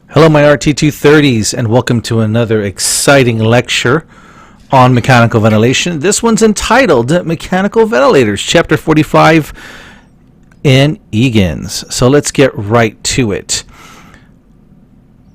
Hello, my RT230s, and welcome to another exciting lecture on mechanical ventilation. This one's entitled Mechanical Ventilators, Chapter 45 in Egan's. So let's get right to it.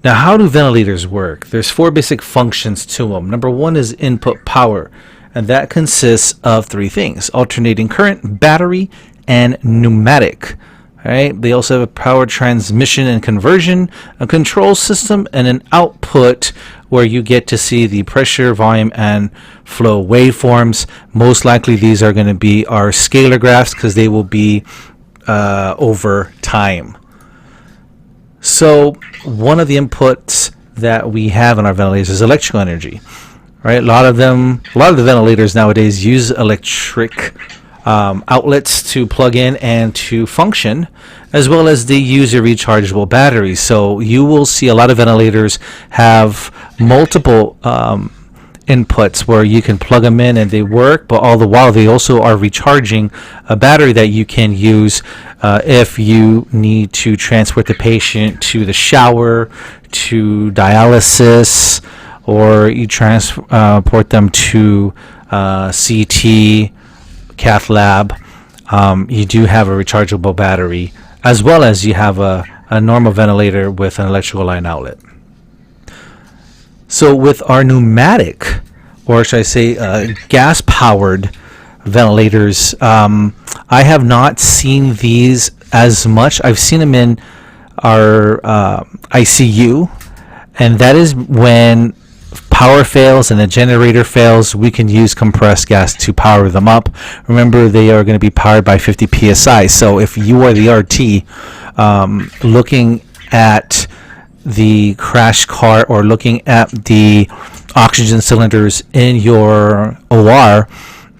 Now, how do ventilators work? There's four basic functions to them. Number one is input power, and that consists of three things: alternating current, battery, and pneumatic. All right. They also have a power transmission and conversion, a control system, and an output where you get to see the pressure, volume, and flow waveforms. Most likely these are going to be our scalar graphs because they will be over time. So one of the inputs that we have in our ventilators is electrical energy. Right? A lot of the ventilators nowadays use electric outlets to plug in and to function, as well as they use a rechargeable battery. So you will see a lot of ventilators have multiple inputs where you can plug them in and they work, but all the while they also are recharging a battery that you can use if you need to transport the patient to the shower, to dialysis, or you transport them to CT, cath lab. You do have a rechargeable battery, as well as you have a normal ventilator with an electrical line outlet. So with our pneumatic, or should I say gas-powered ventilators, I have not seen these as much. I've seen them in our ICU, and that is when power fails and the generator fails, we can use compressed gas to power them up. Remember, they are going to be powered by 50 psi. So if you are the RT looking at the crash cart or looking at the oxygen cylinders in your OR,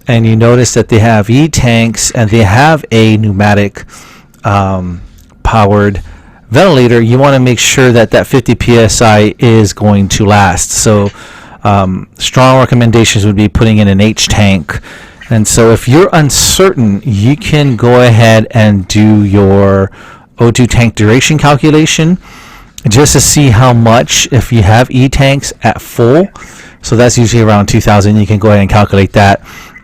and you notice that they have E-tanks and they have a pneumatic powered ventilator, you want to make sure that that 50 psi is going to last. So strong recommendations would be putting in an H tank. And so if you're uncertain, you can go ahead and do your O2 tank duration calculation just to see how much, if you have E tanks at full, so that's usually around 2,000, you can go ahead and calculate that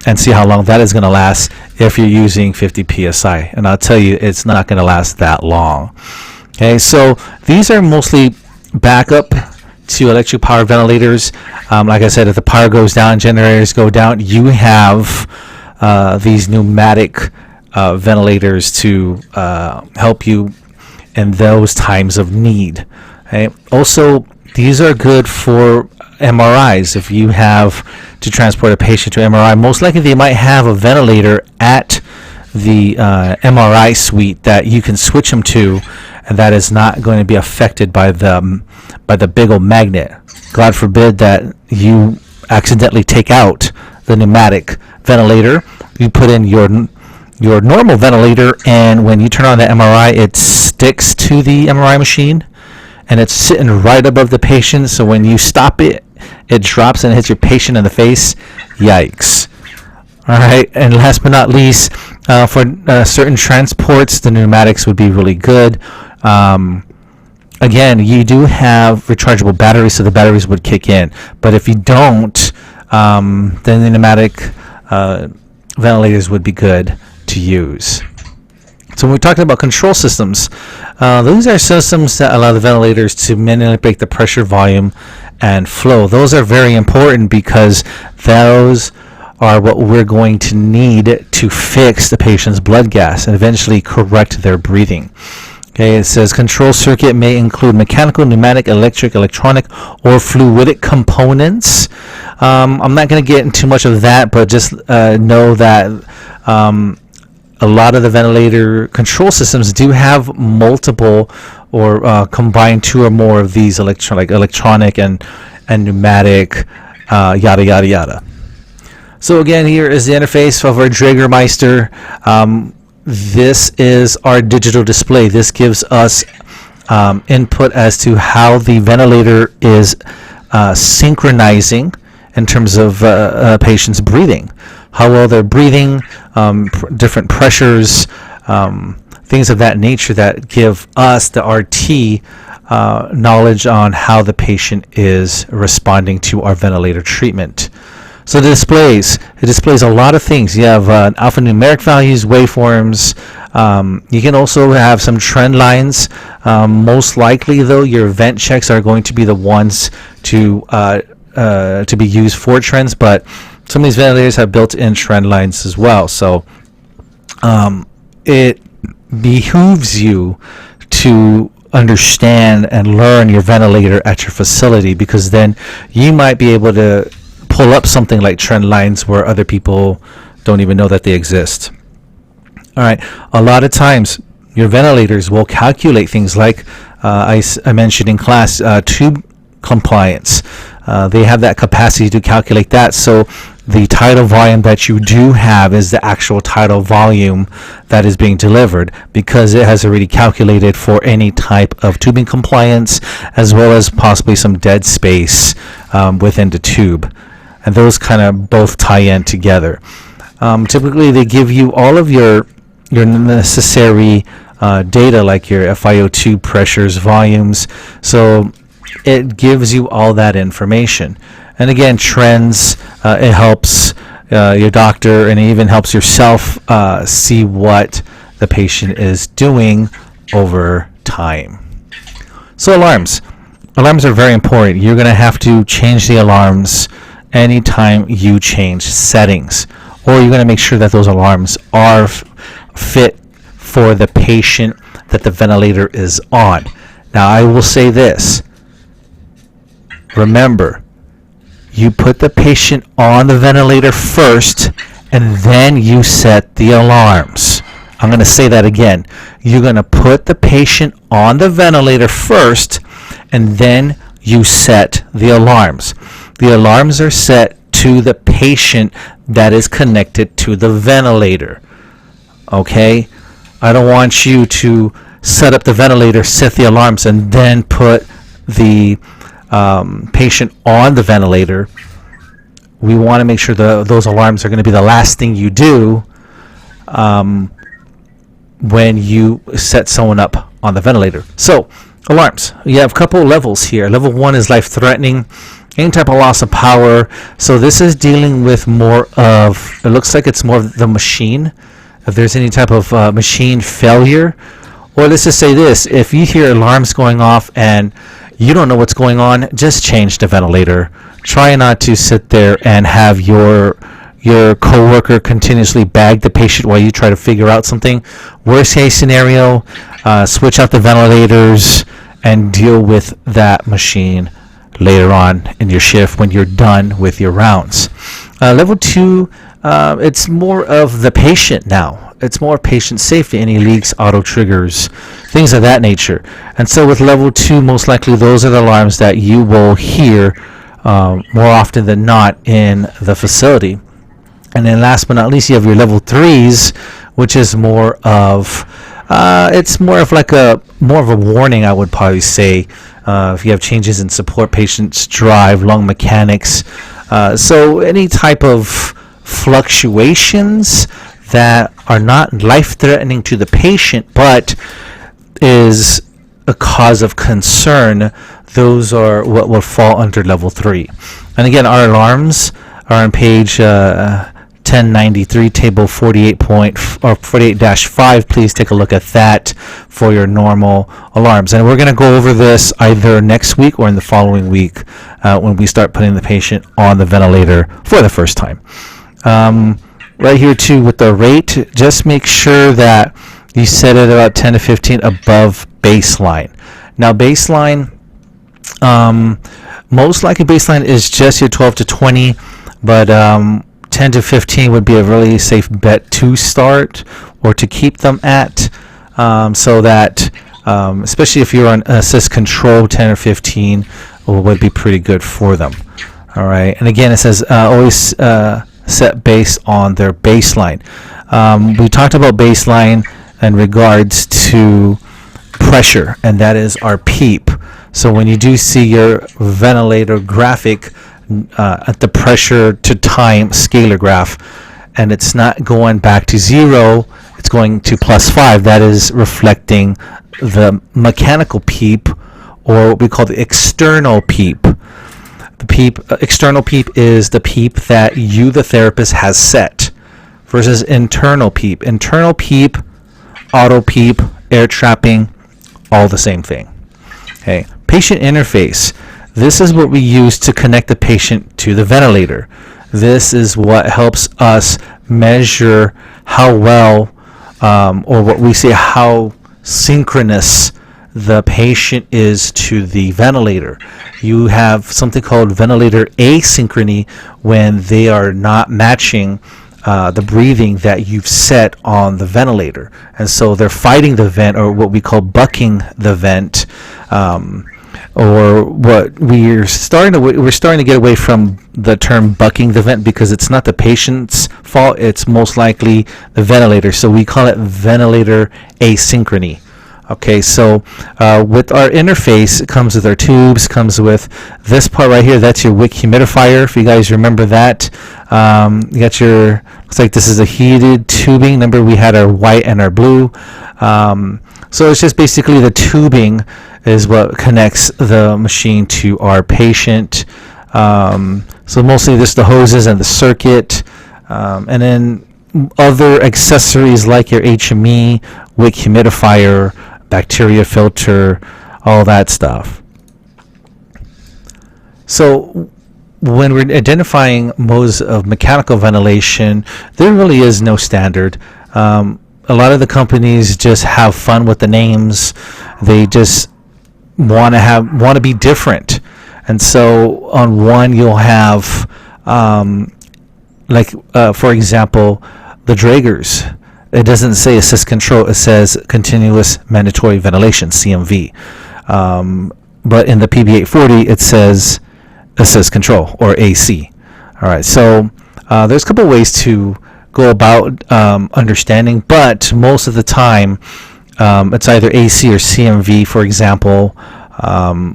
and see how long that is going to last if you're using 50 psi. And I'll tell you, it's not going to last that long. Okay, so these are mostly backup to electric power ventilators. Like I said, if the power goes down, generators go down, you have these pneumatic ventilators to help you in those times of need. Okay? Also, these are good for MRIs. If you have to transport a patient to MRI, most likely they might have a ventilator at the MRI suite that you can switch them to, and that is not going to be affected by the big old magnet. God forbid that you accidentally take out the pneumatic ventilator. You put in your normal ventilator, and when you turn on the MRI, it sticks to the MRI machine, and it's sitting right above the patient. So when you stop it, it drops and hits your patient in the face. Yikes! All right, and last but not least, for certain transports, the pneumatics would be really good. Again, you do have rechargeable batteries, so the batteries would kick in. But if you don't, then the pneumatic ventilators would be good to use. So when we're talking about control systems, those are systems that allow the ventilators to manipulate the pressure, volume, and flow. Those are very important because those are what we're going to need to fix the patient's blood gas and eventually correct their breathing. Okay, it says control circuit may include mechanical, pneumatic, electric, electronic, or fluidic components. I'm not going to get into much of that, but just know that a lot of the ventilator control systems do have multiple or combine two or more of these electronic and pneumatic, yada, yada, yada. So again, here is the interface of our Dragermeister. This is our digital display. This gives us input as to how the ventilator is synchronizing in terms of patients' breathing, how well they're breathing, different pressures, things of that nature that give us, the RT, knowledge on how the patient is responding to our ventilator treatment. So it displays a lot of things. You have alphanumeric values, waveforms. You can also have some trend lines. Most likely, though, your vent checks are going to be the ones to be used for trends, but some of these ventilators have built-in trend lines as well. So it behooves you to understand and learn your ventilator at your facility, because then you might be able to pull up something like trend lines where other people don't even know that they exist. All right, a lot of times your ventilators will calculate things like I mentioned in class, tube compliance. They have that capacity to calculate that. So the tidal volume that you do have is the actual tidal volume that is being delivered, because it has already calculated for any type of tubing compliance, as well as possibly some dead space within the tube. And those kind of both tie in together. Typically, they give you all of your necessary data, like your FiO2 pressures, volumes. So it gives you all that information. And again, trends, it helps your doctor, and it even helps yourself see what the patient is doing over time. So alarms. Alarms are very important. You're going to have to change the alarms anytime you change settings, or you're going to make sure that those alarms are fit for the patient that the ventilator is on. Now, I will say this. Remember, you put the patient on the ventilator first, and then you set the alarms. I'm going to say that again. You're going to put the patient on the ventilator first, and then you set the alarms. The alarms are set to the patient that is connected to the ventilator. Okay? I don't want you to set up the ventilator, set the alarms, and then put the patient on the ventilator. We want to make sure that those alarms are going to be the last thing you do when you set someone up on the ventilator. So, alarms. You have a couple levels here. Level 1 is life-threatening. Any type of loss of power. So this is dealing with more of, it looks like it's more of the machine. If there's any type of machine failure. Or let's just say this, if you hear alarms going off and you don't know what's going on, just change the ventilator. Try not to sit there and have your coworker continuously bag the patient while you try to figure out something. Worst case scenario, switch out the ventilators and deal with that machine later on in your shift when you're done with your rounds. Level 2, it's more of the patient now. It's more patient safety, any leaks, auto triggers, things of that nature. And so with level 2, most likely those are the alarms that you will hear more often than not in the facility. And then last but not least, you have your level 3s, which is more of it's more of like a warning, I would probably say, if you have changes in support, patients drive, lung mechanics. So any type of fluctuations that are not life-threatening to the patient, but is a cause of concern, those are what will fall under level 3. And again, our alarms are on page 1093, table 48-5. Please take a look at that for your normal alarms. And we're going to go over this either next week or in the following week when we start putting the patient on the ventilator for the first time. Right here too with the rate, just make sure that you set it about 10 to 15 above baseline. Now baseline, most likely baseline is just your 12 to 20, but 10 to 15 would be a really safe bet to start or to keep them at, so that especially if you're on assist control, 10 or 15 would be pretty good for them. All right, and again it says always set based on their baseline. We talked about baseline in regards to pressure, and that is our PEEP. So when you do see your ventilator graphic at the pressure to time scalar graph, and it's not going back to 0, it's going to +5, that is reflecting the mechanical PEEP or what we call the external peep. External peep is the peep that you, the therapist, has set, versus internal peep. Internal peep, auto-peep, air trapping, all the same thing. Okay, patient interface. This is what we use to connect the patient to the ventilator. This is what helps us measure how well, or what we say, how synchronous the patient is to the ventilator. You have something called ventilator asynchrony when they are not matching the breathing that you've set on the ventilator, and so they're fighting the vent, or what we call bucking the vent, or what we're starting to get away from the term bucking the vent, because it's not the patient's fault, it's most likely the ventilator, so we call it ventilator asynchrony. Okay, so with our interface, it comes with our tubes, comes with this part right here. That's your wick humidifier, if you guys remember that. You got your, looks like this is a heated tubing. Remember, we had our white and our blue. So it's just basically the tubing is what connects the machine to our patient. So mostly just the hoses and the circuit, and then other accessories like your HME, wick humidifier, bacteria filter, all that stuff. So when we're identifying modes of mechanical ventilation, there really is no standard. A lot of the companies just have fun with the names. They just want to be different, and so on one you'll have for example, the Dragers. It doesn't say assist control, it says continuous mandatory ventilation, CMV. But in the PB840 it says assist control, or AC. All right, so there's a couple ways to go about understanding, but most of the time it's either AC or CMV, for example.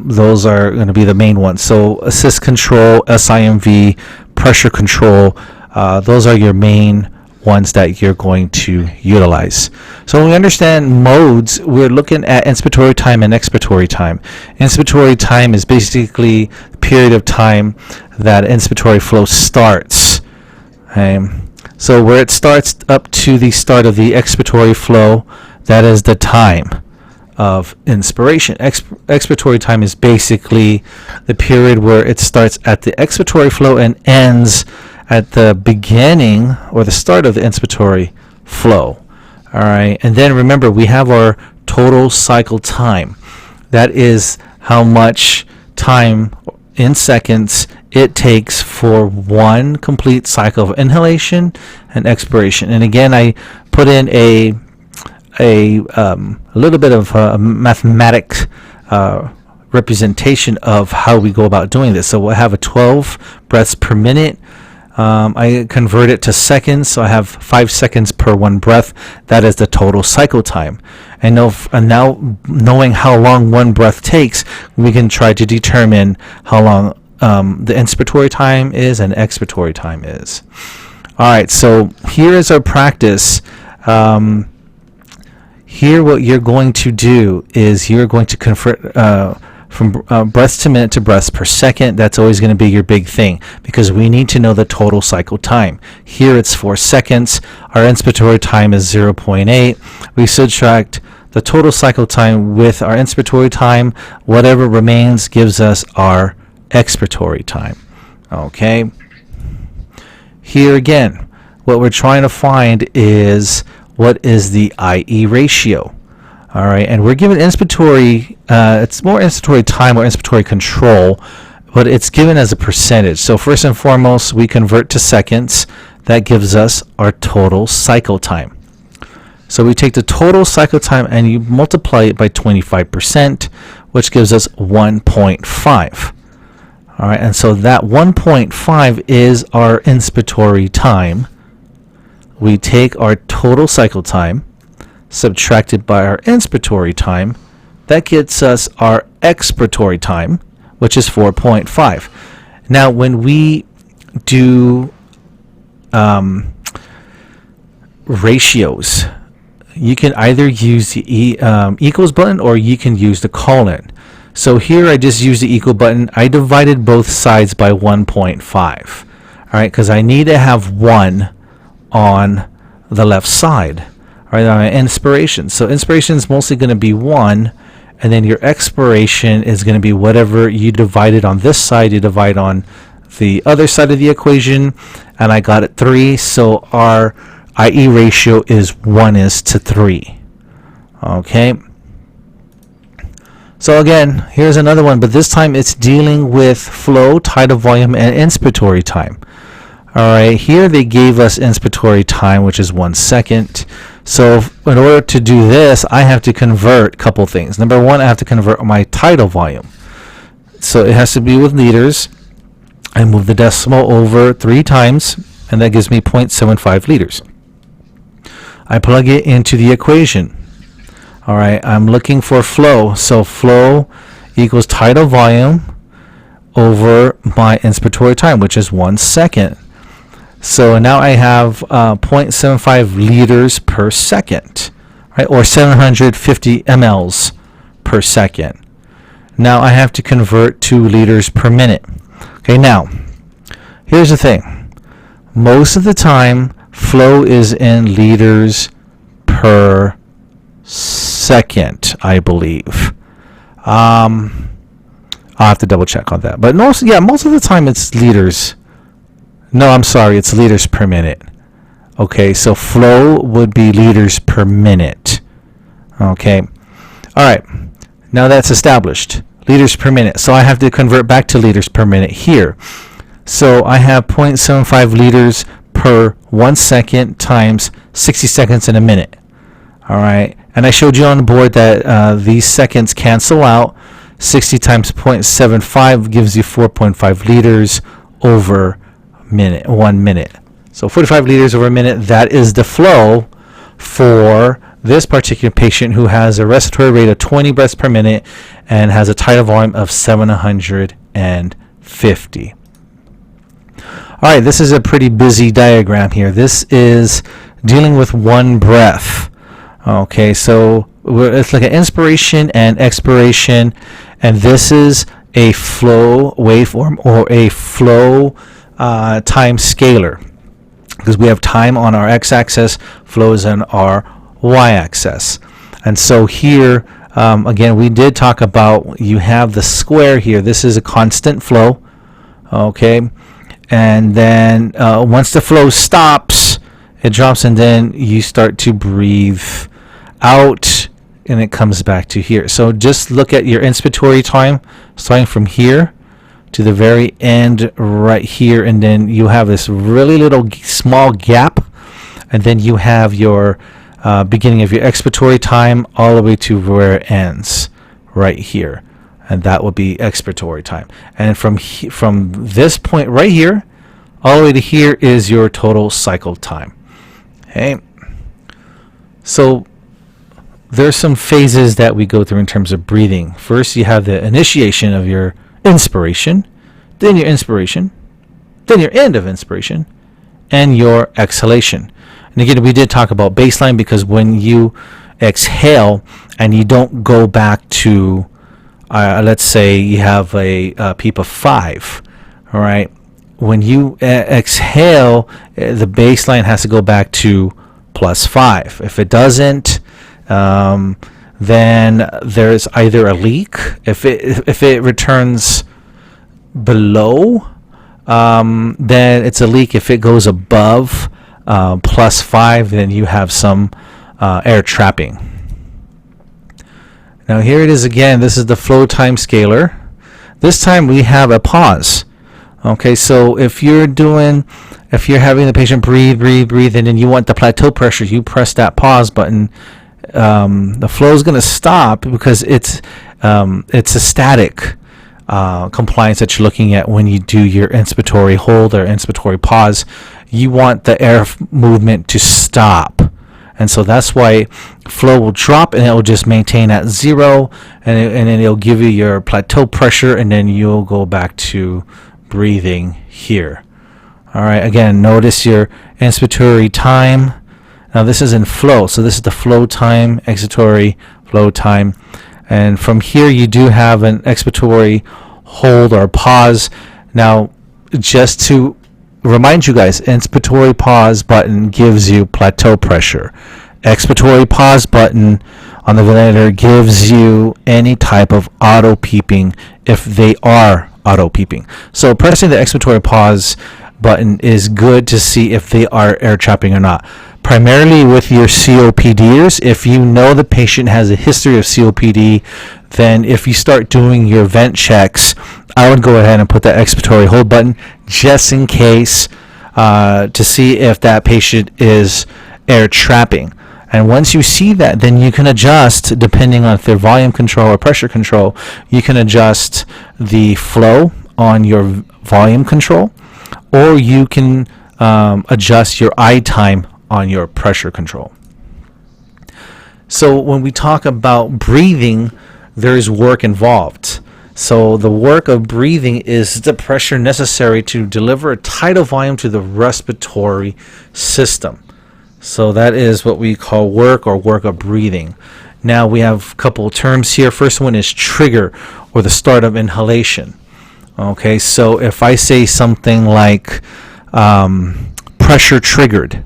Those are going to be the main ones. So assist control, SIMV, pressure control, those are your main ones that you're going to utilize. So when we understand modes, we're looking at inspiratory time and expiratory time. Inspiratory time is basically the period of time that inspiratory flow starts. Okay. So where it starts up to the start of the expiratory flow, that is the time of inspiration. Expiratory time is basically the period where it starts at the expiratory flow and ends at the beginning or the start of the inspiratory flow. All right, and then remember, we have our total cycle time. That is how much time in seconds it takes for one complete cycle of inhalation and expiration. And again, I put in a little bit of a mathematics representation of how we go about doing this. So we'll have a 12 breaths per minute. I convert it to seconds, so I have 5 seconds per one breath. That is the total cycle time. And now knowing how long one breath takes, we can try to determine how long the inspiratory time is and expiratory time is. All right, so here is our practice. Here what you're going to do is you're going to convert from breaths to minute to breaths per second. That's always going to be your big thing, because we need to know the total cycle time. Here it's 4 seconds. Our inspiratory time is 0.8. We subtract the total cycle time with our inspiratory time. Whatever remains gives us our expiratory time. Okay. Here again, what we're trying to find is what is the IE ratio. All right, and we're given inspiratory, it's more inspiratory time or inspiratory control, but it's given as a percentage. So first and foremost, we convert to seconds. That gives us our total cycle time. So we take the total cycle time and you multiply it by 25%, which gives us 1.5. All right, and so that 1.5 is our inspiratory time. We take our total cycle time, subtracted by our inspiratory time. That gets us our expiratory time, which is 4.5. Now, when we do ratios, you can either use the equals button or you can use the colon. So here I just used the equal button. I divided both sides by 1.5. All right, because I need to have 1 on the left side. All right, on inspiration. So inspiration is mostly going to be 1, and then your expiration is going to be whatever you divided on this side, you divide on the other side of the equation, and I got it 3. So our IE ratio is 1:3. Okay. So again, here's another one, but this time it's dealing with flow, tidal volume, and inspiratory time. All right, here they gave us inspiratory time, which is 1 second. So in order to do this, I have to convert a couple things. Number one, I have to convert my tidal volume. So it has to be with liters. I move the decimal over 3 times, and that gives me 0.75 liters. I plug it into the equation. All right, I'm looking for flow. So flow equals tidal volume over my inspiratory time, which is 1 second. So now I have 0.75 liters per second, right, or 750 mLs per second. Now I have to convert to liters per minute. Okay, now here's the thing. Most of the time, flow is in liters per second, I believe. I'll have to double check on that. But most of the time it's liters. No, I'm sorry, it's liters per minute. Okay, so flow would be liters per minute. Okay. All right. Now that's established. Liters per minute. So I have to convert back to liters per minute here. So I have 0.75 liters per 1 second times 60 seconds in a minute. All right. And I showed you on the board that these seconds cancel out. 60 times 0.75 gives you 4.5 liters over 1 minute. So 45 liters over a minute, that is the flow for this particular patient who has a respiratory rate of 20 breaths per minute and has a tidal volume of 750. All right, this is a pretty busy diagram here. This is dealing with 1 breath. Okay, so it's like an inspiration and expiration, and this is a flow waveform or a flow time scalar, because we have time on our x-axis, flow is on our y-axis. And so here, again, we did talk about, you have the square here. This is a constant flow, okay? And then once the flow stops, it drops, and then you start to breathe out, and it comes back to here. So just look at your inspiratory time, starting from here to the very end right here, and then you have this really little small gap, and then you have your beginning of your expiratory time all the way to where it ends right here, and that will be expiratory time. And from this point right here all the way to here is your total cycle time. Okay, so there's some phases that we go through in terms of breathing. First, you have the initiation of your inspiration, then your inspiration, then your end of inspiration, and your exhalation. And again, we did talk about baseline, because when you exhale and you don't go back to, let's say you have a PEEP of 5, all right? When you exhale, the baseline has to go back to +5. If it doesn't, then there's either a leak. If it returns below, then it's a leak. If it goes above +5, then you have some air trapping. Now here it is again. This is the flow time scalar. This time we have a pause. Okay, so if you're having the patient breathe, and then you want the plateau pressure, you press that pause button. The flow is going to stop, because it's a static compliance that you're looking at when you do your inspiratory hold or inspiratory pause. You want the air movement to stop, and so that's why flow will drop, and it will just maintain at 0, and then it'll give you your plateau pressure, and then you'll go back to breathing here. All right, again, notice your inspiratory time. Now this is in flow, so this is the flow time, expiratory flow time, And from here, you do have an expiratory hold or pause. Now, just to remind you guys, inspiratory pause button gives you plateau pressure. Expiratory pause button on the ventilator gives you any type of auto-peeping if they are auto-peeping. So pressing the expiratory pause button is good to see if they are air trapping or not. Primarily with your COPDers, if you know the patient has a history of COPD, then if you start doing your vent checks, I would go ahead and put that expiratory hold button just in case to see if that patient is air trapping. And once you see that, then you can adjust, depending on if they're volume control or pressure control, you can adjust the flow on your volume control, or you can adjust your eye time on your pressure control. So when we talk about breathing, there's work involved. So the work of breathing is the pressure necessary to deliver a tidal volume to the respiratory system. So that is what we call work or work of breathing. Now we have a couple of terms here. First one is trigger, or the start of inhalation. Okay, so if I say something like pressure triggered,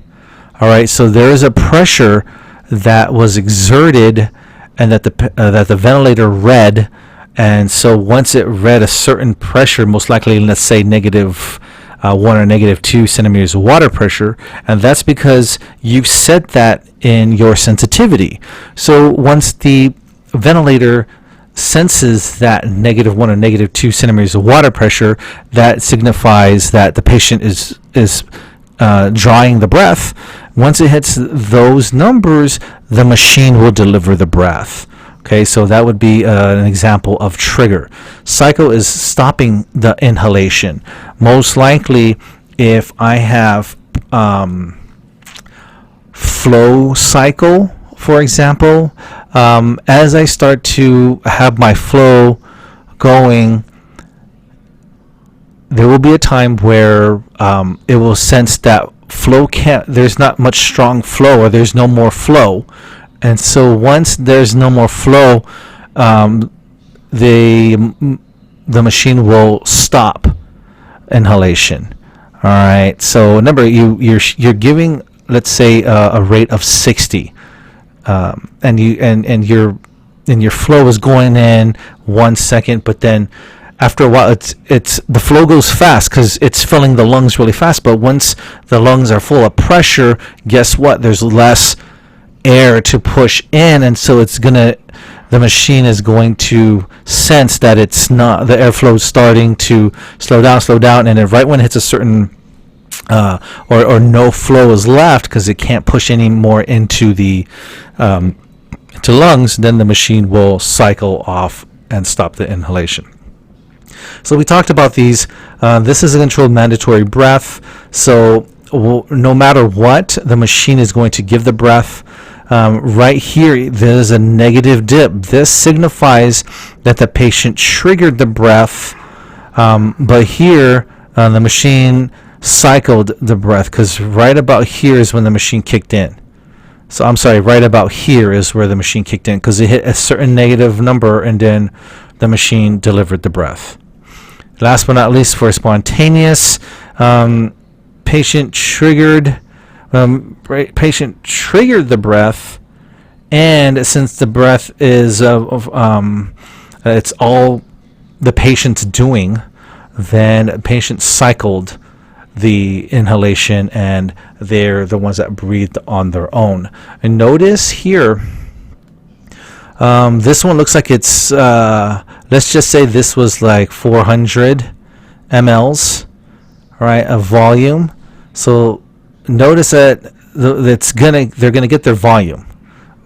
all right, so there is a pressure that was exerted and that the ventilator read, and so once it read a certain pressure, most likely, let's say negative 1 or negative 2 centimeters of water pressure, and that's because you set that in your sensitivity. So once the ventilator senses that negative 1 or negative 2 centimeters of water pressure, that signifies that the patient is drawing the breath. Once it hits those numbers, the machine will deliver the breath. Okay, so that would be an example of trigger. Cycle is stopping the inhalation. Most likely, if I have flow cycle, for example, as I start to have my flow going, there will be a time where it will sense that there's not much strong flow, or there's no more flow. And so once there's no more flow, the machine will stop inhalation. All right. So remember, you're giving, let's say, a rate of 60, and your flow is going in 1 second, but then after a while, it's the flow goes fast because it's filling the lungs really fast. But once the lungs are full of pressure, guess what? There's less air to push in, and so the machine is going to sense that it's not, the airflow is starting to slow down, and then right when it hits a certain or no flow is left because it can't push any more into the to lungs, then the machine will cycle off and stop the inhalation. So we talked about these. This is a controlled mandatory breath. So no matter what, the machine is going to give the breath. Right here, there's a negative dip. This signifies that the patient triggered the breath, but here the machine cycled the breath, because right about here is when the machine kicked in. So I'm sorry, right about here is where the machine kicked in, because it hit a certain negative number and then the machine delivered the breath. Last but not least, for spontaneous, patient triggered the breath, and since the breath is it's all the patient's doing, then the patient cycled the inhalation, and they're the ones that breathed on their own. And notice here, this one looks like it's let's just say this was like 400 mLs, right, of volume. So notice that they're gonna get their volume.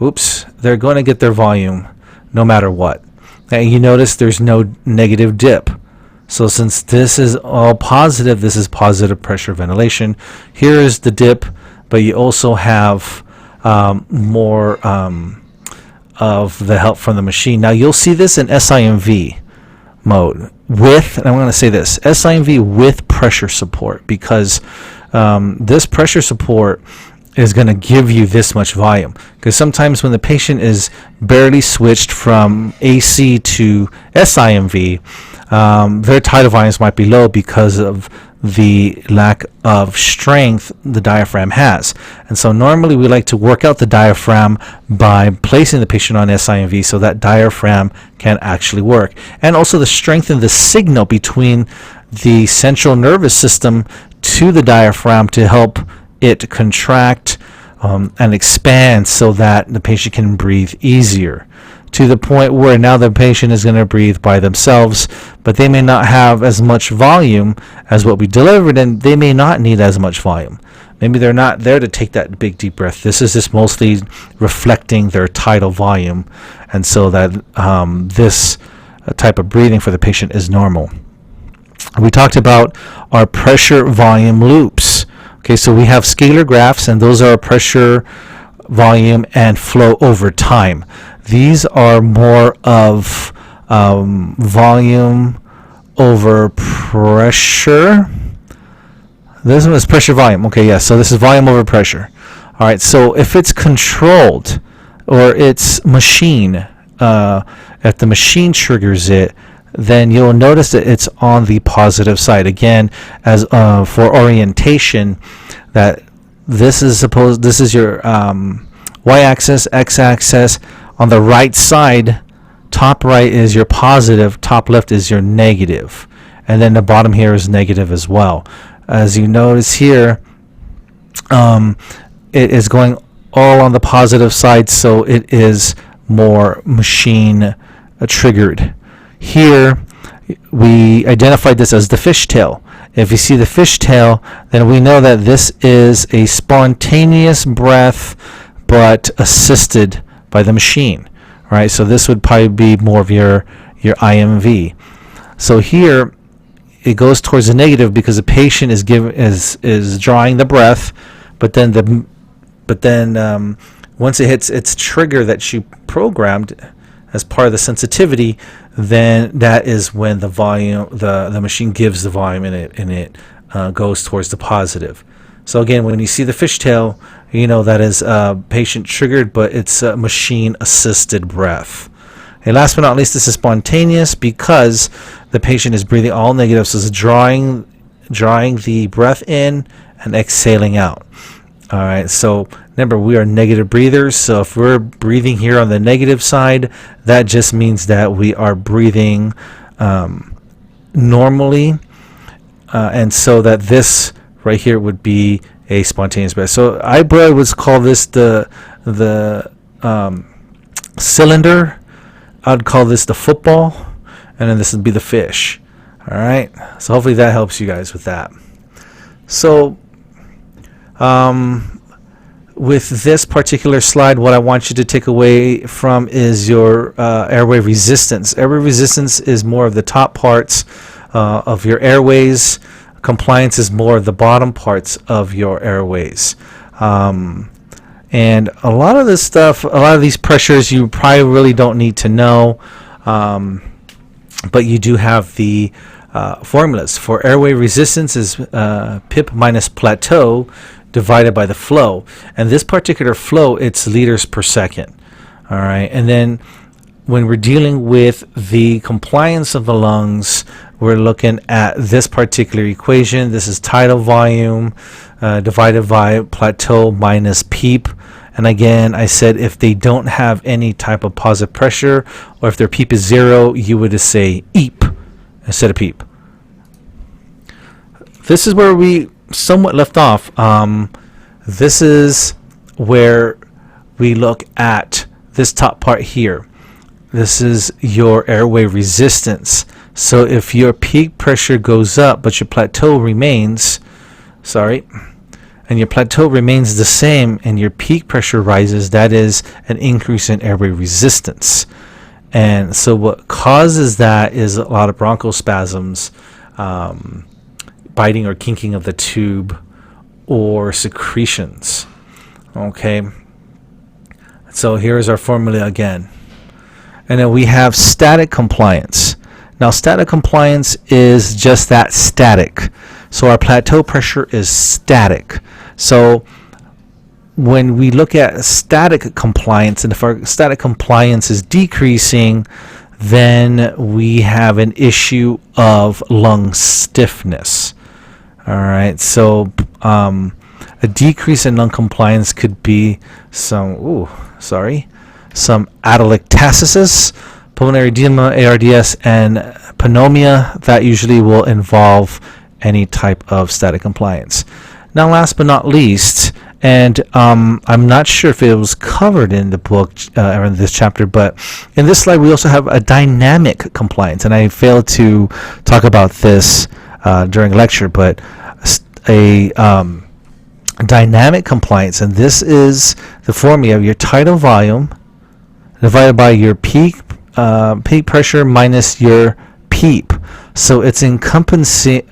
Oops, they're going to get their volume no matter what. And you notice there's no negative dip. So since this is all positive, this is positive pressure ventilation. Here is the dip, but you also have more of the help from the machine. Now you'll see this in SIMV mode with, and I'm going to say this, SIMV with pressure support, because this pressure support is going to give you this much volume. Because sometimes when the patient is barely switched from AC to SIMV, their tidal volumes might be low because of the lack of strength the diaphragm has. And so normally we like to work out the diaphragm by placing the patient on SIMV so that diaphragm can actually work. And also to strengthen the signal between the central nervous system to the diaphragm to help it contract and expand so that the patient can breathe easier, to the point where now the patient is going to breathe by themselves, but they may not have as much volume as what we delivered, and they may not need as much volume. Maybe they're not there to take that big deep breath. This is just mostly reflecting their tidal volume, and so that this type of breathing for the patient is normal. We talked about our pressure volume loops. Okay, so we have scalar graphs, and those are pressure, volume, and flow over time. These are more of volume over pressure. This one is pressure volume. Okay, yes, so this is volume over pressure. All right, so if it's controlled or it's machine, if the machine triggers it, then you'll notice that it's on the positive side. Again, as for orientation, that this is your y-axis, x-axis. On the right side, top right is your positive, top left is your negative, and then the bottom here is negative as well. As you notice here, it is going all on the positive side, so it is more machine triggered. Here, we identified this as the fishtail. If you see the fishtail, then we know that this is a spontaneous breath, but assisted by the machine. Right? So this would probably be more of your IMV. So here, it goes towards the negative because the patient is drawing the breath, but then once it hits its trigger that you programmed as part of the sensitivity, then that is when the volume, the machine gives the volume and it goes towards the positive. So again, when you see the fishtail, you know that is patient triggered, but it's a machine assisted breath. And last but not least, this is spontaneous because the patient is breathing all negative, so it's drawing the breath in and exhaling out. All right, so remember, we are negative breathers, so if we're breathing here on the negative side, that just means that we are breathing normally, and so that this right here would be a spontaneous breath. So I would call this the cylinder. I'd call this the football, and then this would be the fish. All right, so hopefully that helps you guys with that. So with this particular slide, what I want you to take away from is your airway resistance. Airway resistance is more of the top parts of your airways. Compliance is more of the bottom parts of your airways. And a lot of this stuff, a lot of these pressures you probably really don't need to know, but you do have the formulas. For airway resistance is pip minus plateau divided by the flow, and this particular flow, it's liters per second. All right, and then when we're dealing with the compliance of the lungs, we're looking at this particular equation. This is tidal volume divided by plateau minus PEEP. And again, I said if they don't have any type of positive pressure, or if their PEEP is 0, you would just say EEP instead of PEEP. This is where we somewhat left off. This is where we look at this top part here. This is your airway resistance. So if your peak pressure goes up but your plateau remains, and your plateau remains the same and your peak pressure rises, that is an increase in airway resistance. And so what causes that is a lot of bronchospasms, biting or kinking of the tube, or secretions. Okay, so here's our formula again. And then we have static compliance. Now static compliance is just that, static. So our plateau pressure is static. So when we look at static compliance, and if our static compliance is decreasing, then we have an issue of lung stiffness. All right, so a decrease in lung compliance could be some atelectasis, pulmonary edema, ARDS, and pneumonia. That usually will involve any type of static compliance. Now, last but not least, and I'm not sure if it was covered in the book or in this chapter, but in this slide we also have a dynamic compliance, and I failed to talk about this during lecture, but a dynamic compliance, and this is the formula of your tidal volume divided by your peak pressure minus your PEEP. So it's encompassing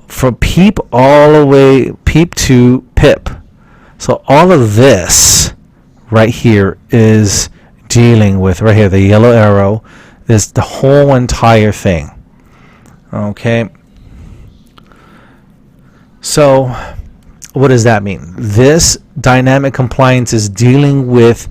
from PEEP all the way PEEP to PIP. So all of this right here is dealing with, right here, the yellow arrow is the whole entire thing. Okay. So what does that mean? This dynamic compliance is dealing with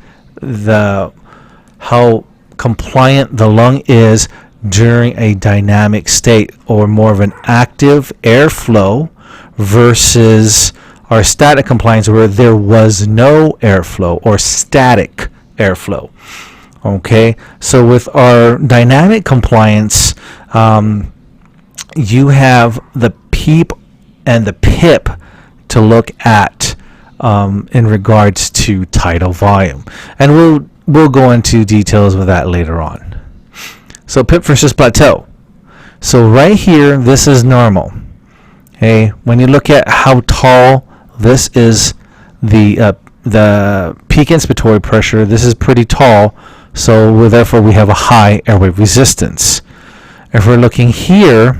how compliant the lung is during a dynamic state, or more of an active airflow, versus our static compliance where there was no airflow or static airflow. Okay, so with our dynamic compliance, you have the PEEP and the PIP to look at in regards to tidal volume, and we'll go into details with that later on. So PIP versus plateau. So right here, this is normal. Okay, when you look at how tall this is, the peak inspiratory pressure, this is pretty tall. So therefore we have a high airway resistance. If we're looking here,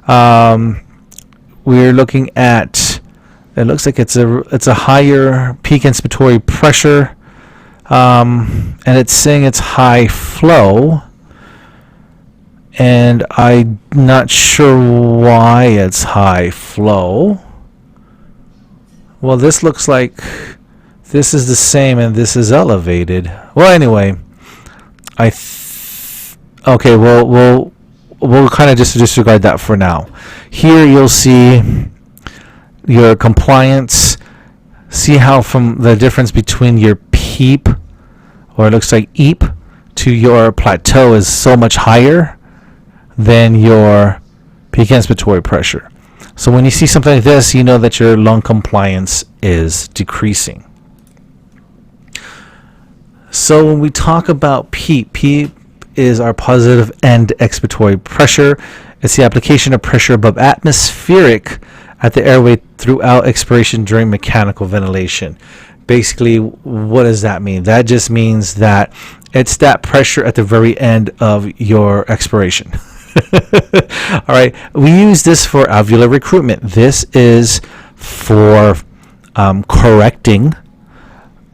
we're looking at, it looks like it's a higher peak inspiratory pressure, and it's saying it's high flow. And I'm not sure why it's high flow. Well, this looks like this is the same and this is elevated. Well, anyway, okay, we'll kind of just disregard that for now. Here you'll see your compliance. See how from the difference between your PEEP, or it looks like EEP, to your plateau is so much higher than your peak inspiratory pressure. So when you see something like this, you know that your lung compliance is decreasing. So when we talk about PEEP, PEEP is our positive end expiratory pressure. It's the application of pressure above atmospheric at the airway throughout expiration during mechanical ventilation. Basically, what does that mean? That just means that it's that pressure at the very end of your expiration. All right, we use this for alveolar recruitment. This is for correcting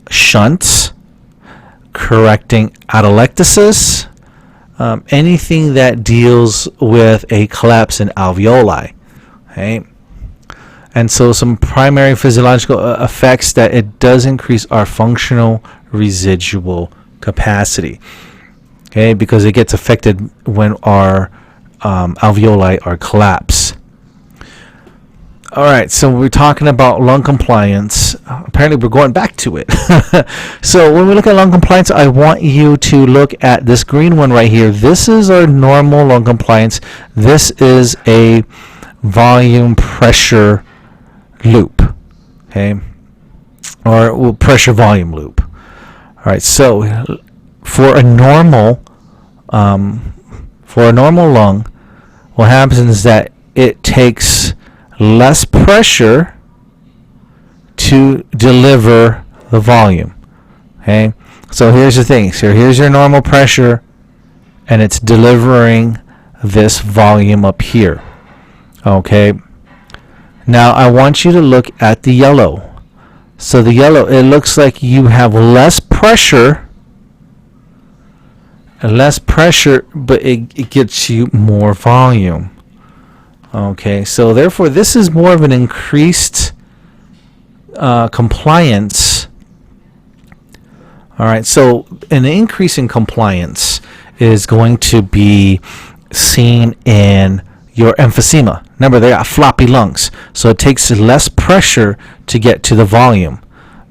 shunts, correcting atelectasis, anything that deals with a collapse in alveoli. Okay, and so some primary physiological effects that it does increase our functional residual capacity. Okay, because it gets affected when our alveoli are collapsed. All right, so we're talking about lung compliance. Apparently, we're going back to it. So when we look at lung compliance, I want you to look at this green one right here. This is our normal lung compliance. This is a volume pressure loop, okay, or pressure volume loop. All right, so for a normal lung, what happens is that it takes less pressure to deliver the volume. Okay, so here's the thing. So here's your normal pressure, and it's delivering this volume up here. Okay, now I want you to look at the yellow. So the yellow, it looks like you have less pressure, but it gets you more volume. Okay, so therefore this is more of an increased compliance. All right, so an increase in compliance is going to be seen in your emphysema. Remember, they got floppy lungs, so it takes less pressure to get to the volume.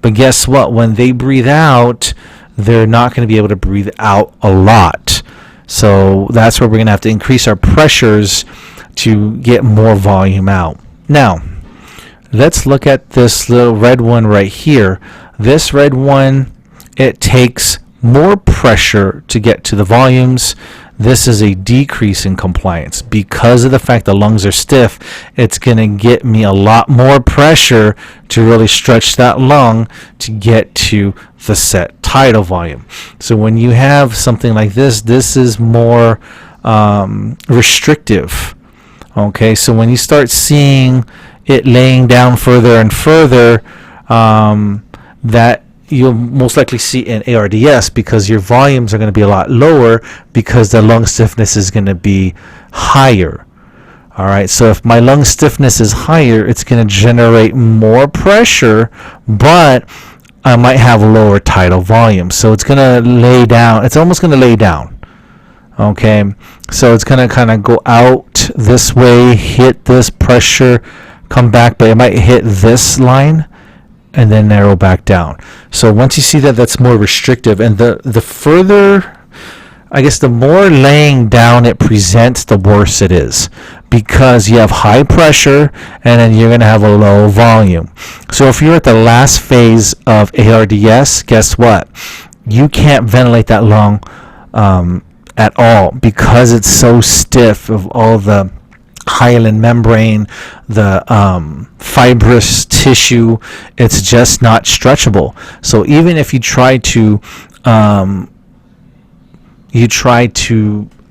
But guess what? When they breathe out, they're not going to be able to breathe out a lot. So that's where we're going to have to increase our pressures to get more volume out. Now, let's look at this little red one right here. This red one, it takes more pressure to get to the volumes. This is a decrease in compliance. Because of the fact the lungs are stiff, it's going to get me a lot more pressure to really stretch that lung to get to the set tidal volume. So when you have something like this, this is more restrictive. Okay, so when you start seeing it laying down further and further, that you'll most likely see in ARDS, because your volumes are going to be a lot lower because the lung stiffness is going to be higher. All right, so if my lung stiffness is higher, it's going to generate more pressure, but I might have lower tidal volume. So it's going to lay down. It's almost going to lay down. Okay, so it's going to kind of go out this way, hit this pressure, come back, but it might hit this line and then narrow back down. So once you see that, that's more restrictive, and the further, I guess, the more laying down it presents, the worse it is, because you have high pressure and then you're going to have a low volume. So if you're at the last phase of ARDS, guess what? You can't ventilate that lung at all, because it's so stiff of all the hyaline membrane, the fibrous tissue. It's just not stretchable. So even if you try to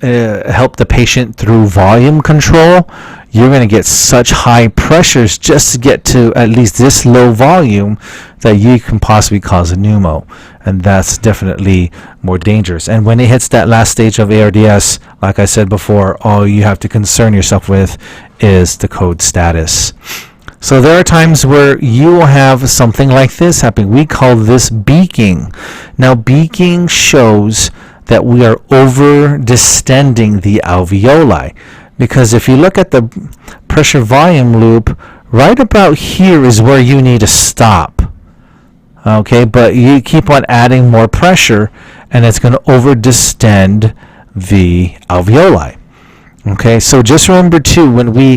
help the patient through volume control, you're going to get such high pressures just to get to at least this low volume that you can possibly cause a pneumo, and that's definitely more dangerous. And when it hits that last stage of ARDS, like I said before, all you have to concern yourself with is the code status. So there are times where you will have something like this happening. We call this beaking. Now, beaking shows that we are over distending the alveoli, because if you look at the pressure volume loop, right about here is where you need to stop. Okay, but you keep on adding more pressure and it's going to over distend the alveoli. Okay, so just remember too, when we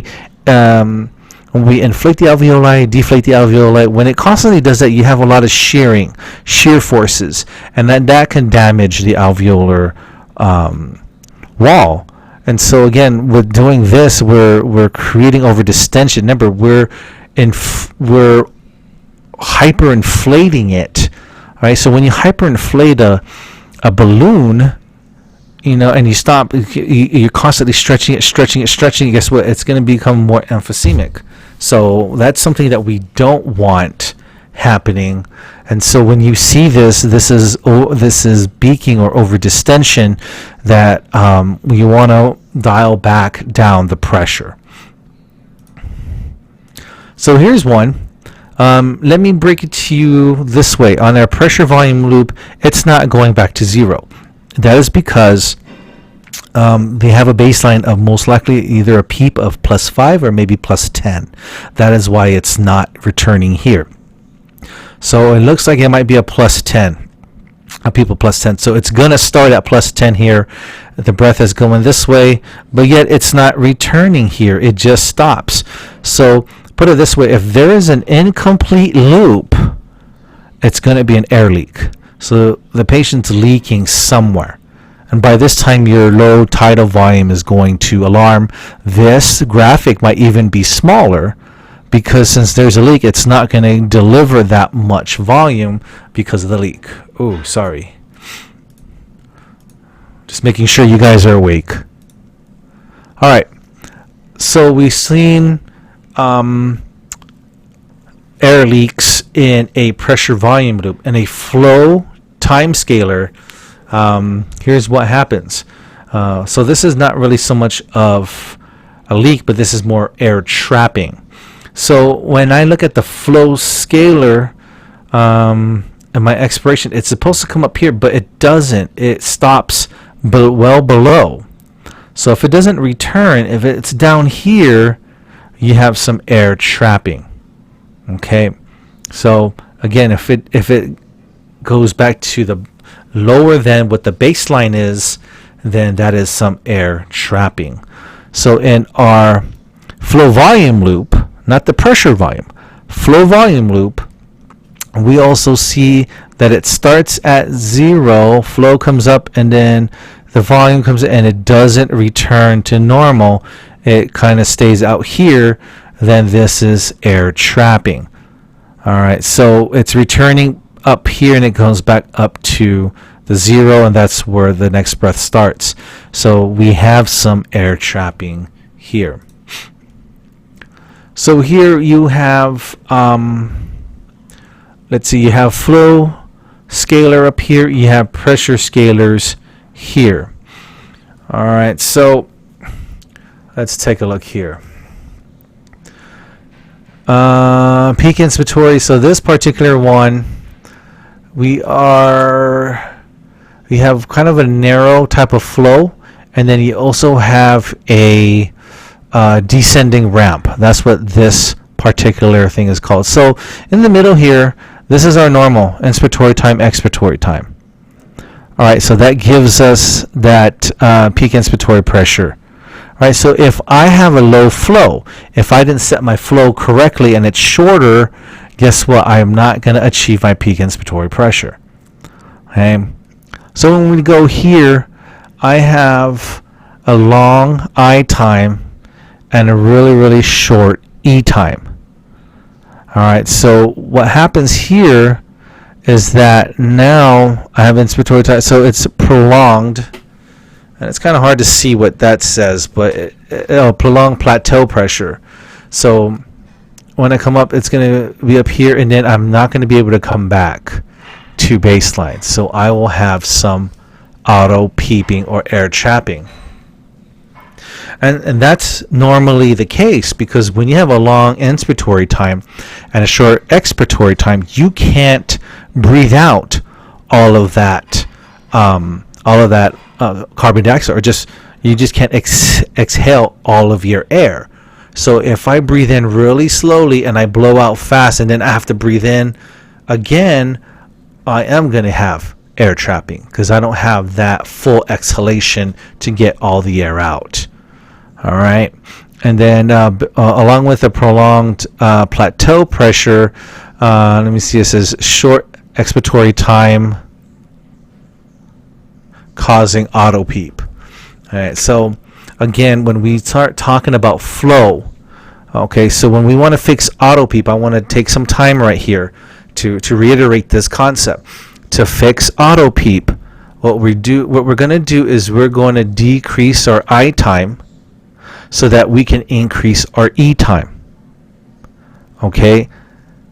inflate the alveoli, deflate the alveoli, when it constantly does that, you have a lot of shear forces, and that can damage the alveolar wall. And so again, with doing this, we're creating overdistension. Remember, we're hyperinflating it, right? So when you hyperinflate a balloon, and you stop, you're constantly stretching it. Guess what? It's going to become more emphysemic. So that's something that we don't want happening. And so when you see this is beaking or overdistension, that you want to dial back down the pressure. So here's one. Let me break it to you this way. On our pressure volume loop, it's not going back to zero. That is because they have a baseline of most likely either a PEEP of +5 or maybe +10. That is why it's not returning here. So it looks like it might be a +10, a PEEP of +10. So it's going to start at +10 here. The breath is going this way, but yet it's not returning here. It just stops. So put it this way, if there is an incomplete loop, it's going to be an air leak. So the patient's leaking somewhere. And by this time, your low tidal volume is going to alarm. This graphic might even be smaller, because since there's a leak, it's not going to deliver that much volume because of the leak. Oh, sorry. Just making sure you guys are awake. All right. So we've seen air leaks in a pressure volume loop. In a flow time scaler, here's what happens. So this is not really so much of a leak, but this is more air trapping. So when I look at the flow scalar and my expiration, it's supposed to come up here, but it doesn't. It stops well below. So if it doesn't return, if it's down here, you have some air trapping. Okay, so again, if it goes back to the lower than what the baseline is, then that is some air trapping. So in our flow volume loop, not the pressure volume, flow volume loop, we also see that it starts at 0, flow comes up, and then the volume comes in, and it doesn't return to normal. It kind of stays out here. Then this is air trapping. All right, so it's returning up here, and it goes back up to the 0, and that's where the next breath starts. So we have some air trapping here. So here you have, let's see, you have flow scalar up here, you have pressure scalars here. All right, so let's take a look here. Peak inspiratory. So this particular one, we have kind of a narrow type of flow, and then you also have a descending ramp. That's what this particular thing is called. So in the middle here, this is our normal inspiratory time, expiratory time. All right, so that gives us that peak inspiratory pressure. All right, so if I have a low flow, if I didn't set my flow correctly and it's shorter, guess what? I am not going to achieve my peak inspiratory pressure. Okay, so when we go here, I have a long I time and a really, really short E time. All right, so what happens here is that now I have inspiratory time, so it's prolonged, and it's kind of hard to see what that says, but prolonged plateau pressure. So when I come up, it's going to be up here, and then I'm not going to be able to come back to baseline. So I will have some auto-peeping or air trapping. And that's normally the case, because when you have a long inspiratory time and a short expiratory time, you can't breathe out all of that carbon dioxide, or you just can't exhale all of your air. So if I breathe in really slowly and I blow out fast, and then I have to breathe in again, I am going to have air trapping, because I don't have that full exhalation to get all the air out. All right, and then along with the prolonged plateau pressure, let me see, it says short expiratory time causing auto-peep. All right, so again, when we start talking about flow, okay, so when we want to fix auto-peep, I want to take some time right here to reiterate this concept. To fix auto-peep, what we're going to do is we're going to decrease our I time so that we can increase our E time. Okay,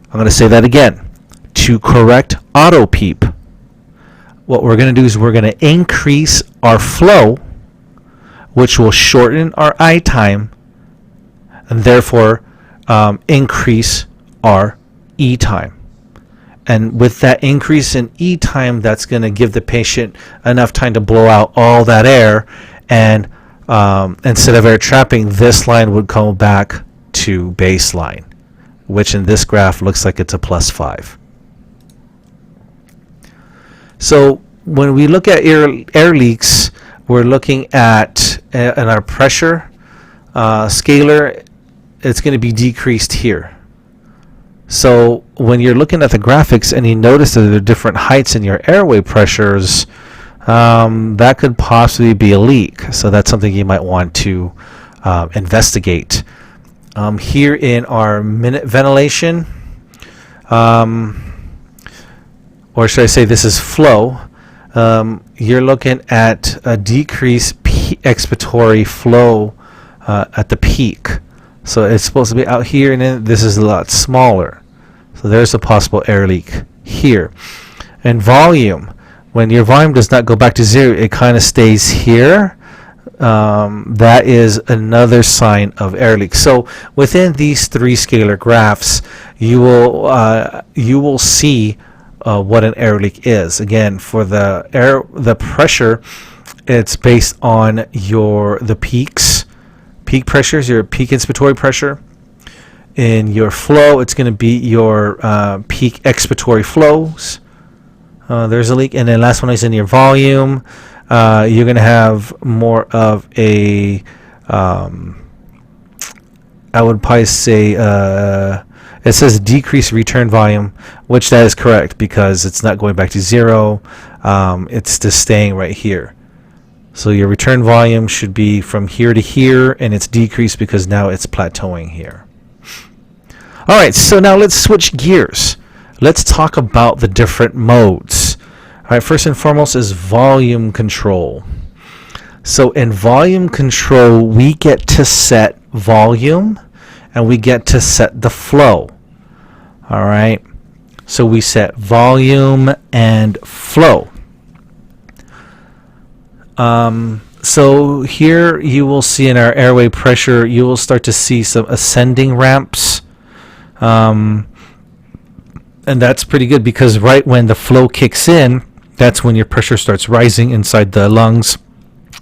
I'm going to say that again. To correct auto-peep, what we're going to do is we're going to increase our flow, which will shorten our I time, and therefore increase our E time. And with that increase in E time, that's going to give the patient enough time to blow out all that air, and instead of air trapping, this line would come back to baseline, which in this graph looks like it's a +5. So when we look at air leaks, we're looking at in our pressure scalar, it's going to be decreased here. So when you're looking at the graphics and you notice that there are different heights in your airway pressures, that could possibly be a leak. So that's something you might want to investigate. Here in our minute ventilation, or should I say this is flow, you're looking at a decreased expiratory flow at the peak. So it's supposed to be out here, and then this is a lot smaller. So there's a possible air leak here. And volume, when your volume does not go back to 0, it kind of stays here. that is another sign of air leak. So within these three scalar graphs, you will see what an air leak is. Again, for the pressure, it's based on the peak pressures, your peak inspiratory pressure. In your flow, it's going to be your peak expiratory flows. There's a leak. And then last one is in your volume. You're going to have more of a, I would probably say, it says decrease return volume, which that is correct because it's not going back to zero. It's just staying right here. So your return volume should be from here to here, and it's decreased because now it's plateauing here. All right, so now let's switch gears. Let's talk about the different modes. All right, first and foremost is volume control. So in volume control, we get to set volume and we get to set the flow. All right, so we set volume and flow. So here you will see in our airway pressure, you will start to see some ascending ramps. And that's pretty good because right when the flow kicks in, that's when your pressure starts rising inside the lungs.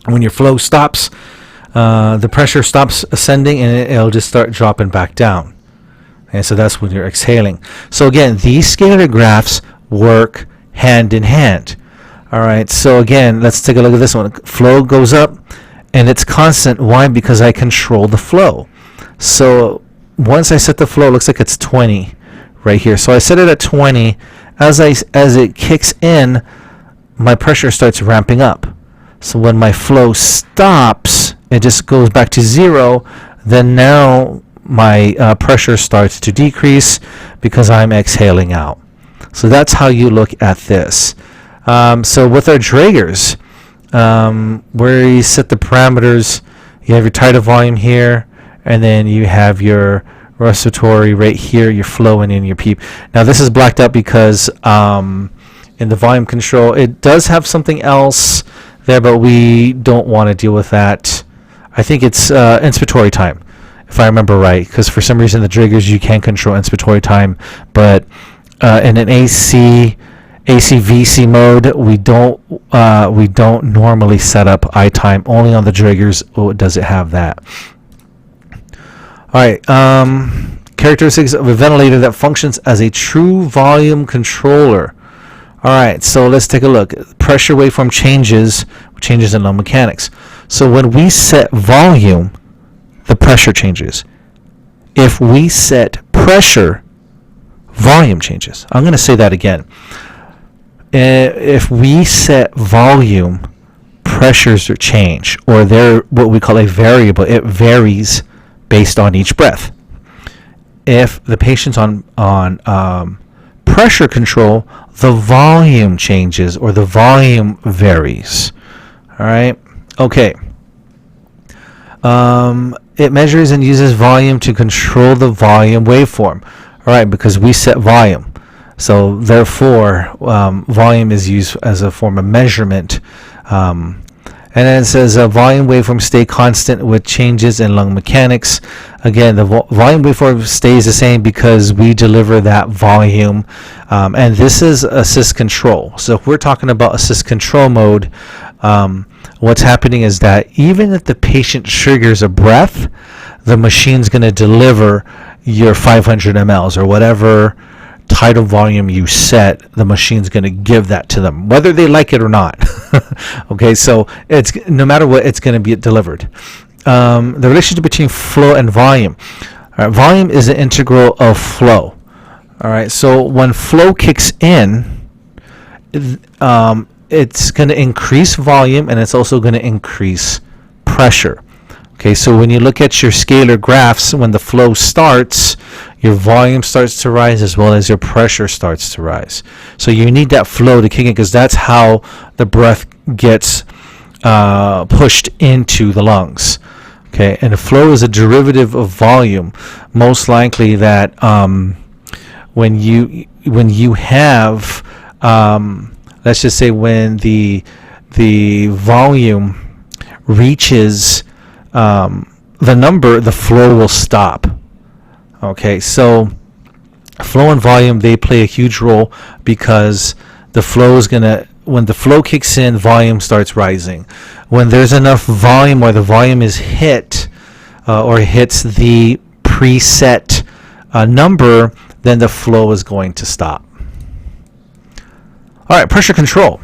When your flow stops, the pressure stops ascending and it'll just start dropping back down. And so that's when you're exhaling. So again, these scalar graphs work hand in hand. All right, so again, let's take a look at this one. Flow goes up and it's constant. Why? Because I control the flow. So once I set the flow, it looks like it's 20 right here. So I set it at 20. As it kicks in, my pressure starts ramping up. So when my flow stops, it just goes back to zero. Then now my pressure starts to decrease because I'm exhaling out. So that's how you look at this. So with our Dragers, where you set the parameters, you have your tidal volume here, and then you have your respiratory right here, your flow, and then your PEEP. Now this is blacked out because in the volume control, it does have something else there, but we don't want to deal with that. I think it's inspiratory time, if I remember right, because for some reason the Dragers you can control inspiratory time, but in an AC/VC mode, we don't normally set up I time. Only on the Dragers does it have that. All right, characteristics of a ventilator that functions as a true volume controller. All right, so let's take a look. Pressure waveform changes in lung mechanics. So when we set volume, the pressure changes. If we set pressure, volume changes. I'm going to say that again. If we set volume, pressures change, or they're what we call a variable. It varies based on each breath. If the patient's on pressure control, the volume changes or the volume varies. All right. Okay. It measures and uses volume to control the volume waveform. All right, because we set volume. So therefore, volume is used as a form of measurement. And then it says volume waveforms stay constant with changes in lung mechanics. Again, the volume waveform stays the same because we deliver that volume. And this is assist control. So if we're talking about assist control mode, what's happening is that even if the patient triggers a breath, the machine's going to deliver your 500 mLs or whatever tidal volume you set, the machine's going to give that to them, whether they like it or not. Okay, so it's no matter what, it's going to be delivered. The relationship between flow and volume. All right, volume is an integral of flow. All right, so when flow kicks in, it's going to increase volume and it's also going to increase pressure. Okay, so when you look at your scalar graphs, when the flow starts, your volume starts to rise as well as your pressure starts to rise. So you need that flow to kick in because that's how the breath gets pushed into the lungs. Okay, and the flow is a derivative of volume. Most likely that when you have, let's just say when the volume reaches the number, the flow will stop. Okay, so flow and volume, they play a huge role, because the flow is when the flow kicks in, volume starts rising. When there's enough volume, or the volume is hit, or hits the preset number, then the flow is going to stop. All right, pressure control.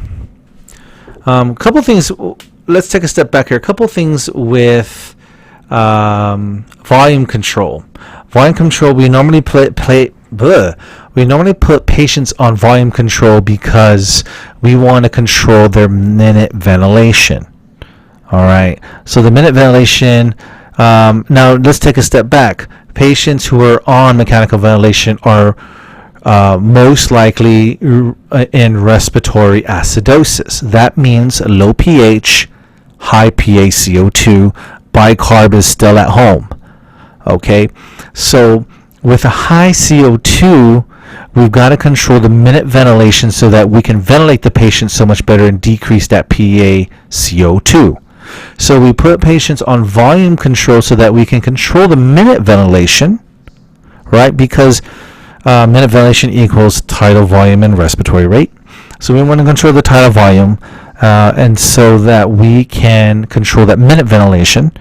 Couple things. Let's take a step back here. A couple things with volume control. Volume control, we normally put patients on volume control because we want to control their minute ventilation. All right. So the minute ventilation. Now let's take a step back. Patients who are on mechanical ventilation are most likely in respiratory acidosis. That means low pH, high PaCO2, bicarb is still at home. Okay, so with a high CO2, we've got to control the minute ventilation so that we can ventilate the patient so much better and decrease that PaCO2. So we put patients on volume control so that we can control the minute ventilation, right? Because minute ventilation equals tidal volume and respiratory rate. So we want to control the tidal volume, and so that we can control that minute ventilation,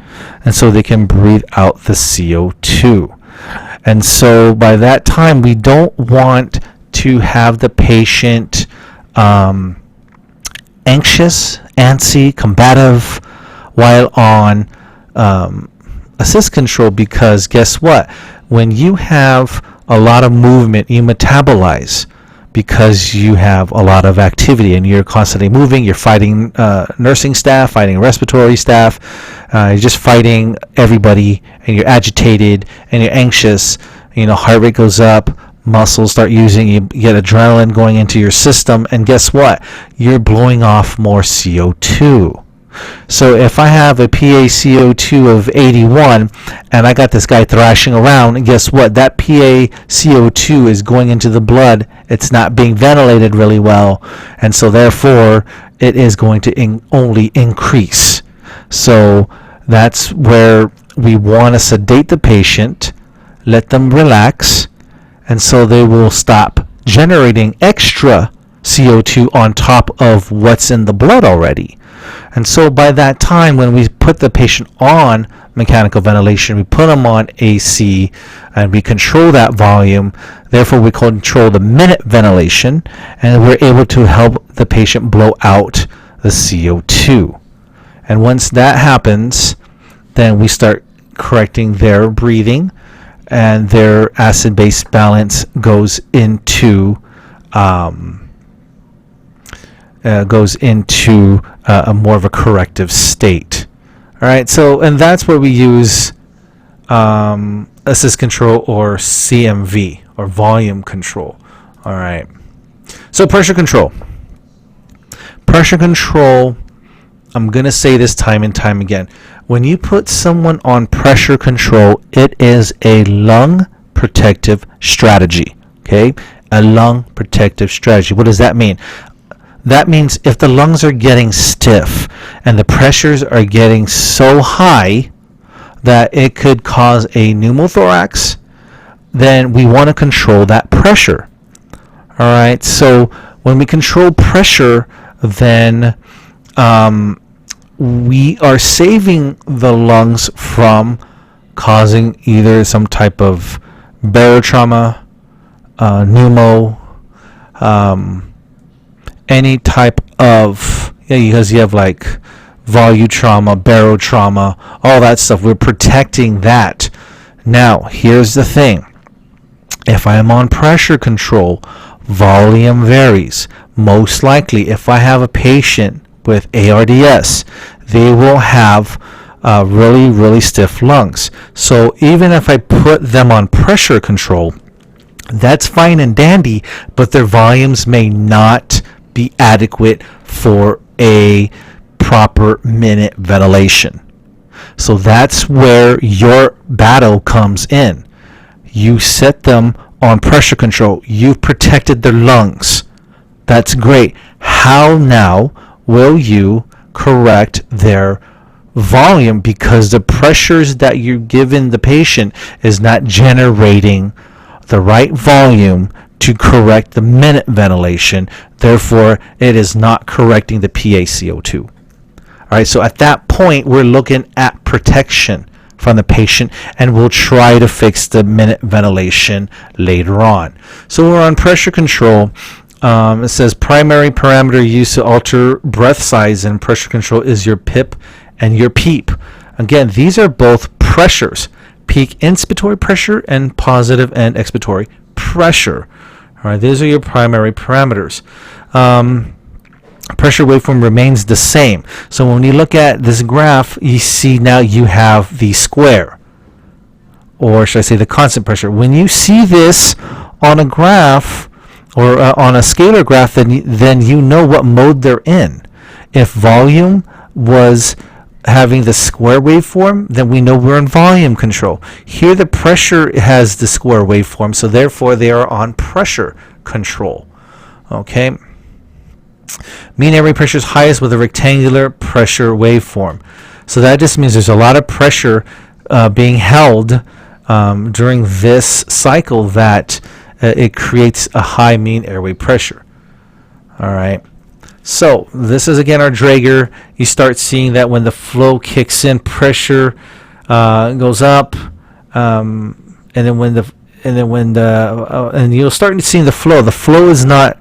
and so they can breathe out the CO2. And so by that time, we don't want to have the patient anxious, antsy, combative while on assist control, because guess what? When you have a lot of movement, you metabolize because you have a lot of activity and you're constantly moving. You're fighting nursing staff, fighting respiratory staff, you're just fighting everybody, and you're agitated and you're anxious. Heart rate goes up, muscles start using, you get adrenaline going into your system, and guess what? You're blowing off more CO2. So if I have a PaCO2 of 81 and I got this guy thrashing around, and guess what? That PaCO2 is going into the blood. It's not being ventilated really well, and so therefore it is going to only increase. So that's where we want to sedate the patient, let them relax, and so they will stop generating extra CO2 on top of what's in the blood already. And so by that time, when we put the patient on mechanical ventilation, we put them on AC, and we control that volume. Therefore, we control the minute ventilation, and we're able to help the patient blow out the CO2. And once that happens, then we start correcting their breathing, and their acid-base balance goes into a more of a corrective state. All right, so, and that's where we use assist control, or CMV, or volume control. All right, so pressure control. Pressure control, I'm going to say this time and time again. When you put someone on pressure control, it is a lung protective strategy. Okay, a lung protective strategy. What does that mean? That means if the lungs are getting stiff and the pressures are getting so high that it could cause a pneumothorax, then we want to control that pressure. All right, so when we control pressure, then we are saving the lungs from causing either some type of barotrauma, pneumo, any type of, because you have like volutrauma, barotrauma, all that stuff. We're protecting that. Now, here's the thing. If I am on pressure control, volume varies. Most likely, if I have a patient with ARDS, they will have really, really stiff lungs. So even if I put them on pressure control, that's fine and dandy, but their volumes may not be adequate for a proper minute ventilation. So that's where your battle comes in. You set them on pressure control. You've protected their lungs. That's great. How now will you correct their volume because the pressures that you're giving the patient is not generating the right volume to correct the minute ventilation. Therefore, it is not correcting the PaCO2. All right, so at that point, we're looking at protection from the patient, and we'll try to fix the minute ventilation later on. So we're on pressure control. It says primary parameter used to alter breath size and pressure control is your PIP and your PEEP. Again, these are both pressures: peak inspiratory pressure and positive and expiratory pressure. All right, these are your primary parameters. Pressure waveform remains the same. So when you look at this graph, you see now you have the square, or should I say the constant pressure. When you see this on a graph or on a scalar graph, then you know what mode they're in. If volume was having the square waveform, then we know we're in volume control. Here the pressure has the square waveform, so therefore they are on pressure control. Okay. Mean airway pressure is highest with a rectangular pressure waveform. So that just means there's a lot of pressure being held during this cycle that it creates a high mean airway pressure. All right. So this is again our Draeger. You start seeing that when the flow kicks in, pressure goes up, and you'll start seeing the flow. The flow is not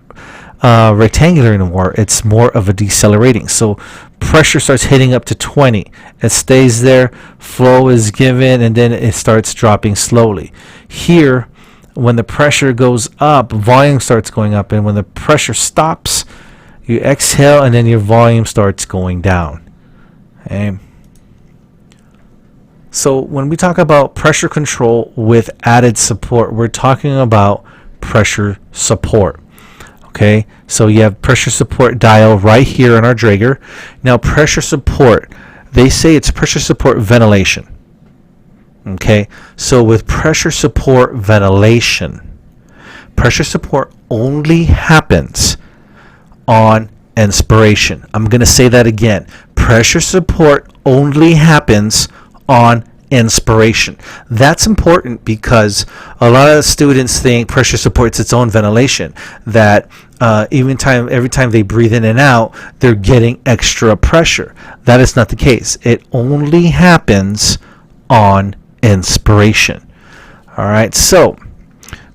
rectangular anymore. It's more of a decelerating. So pressure starts hitting up to 20. It stays there. Flow is given, and then it starts dropping slowly. Here, when the pressure goes up, volume starts going up, and when the pressure stops, you exhale, and then your volume starts going down. Okay. So when we talk about pressure control with added support, we're talking about pressure support. Okay, so you have pressure support dial right here on our Draeger. Now pressure support, they say it's pressure support ventilation. Okay, so with pressure support ventilation, pressure support only happens on inspiration. I'm going to say that again. Pressure support only happens on inspiration. That's important because a lot of students think pressure support's its own ventilation, that every time they breathe in and out, they're getting extra pressure. That is not the case. It only happens on inspiration. All right, so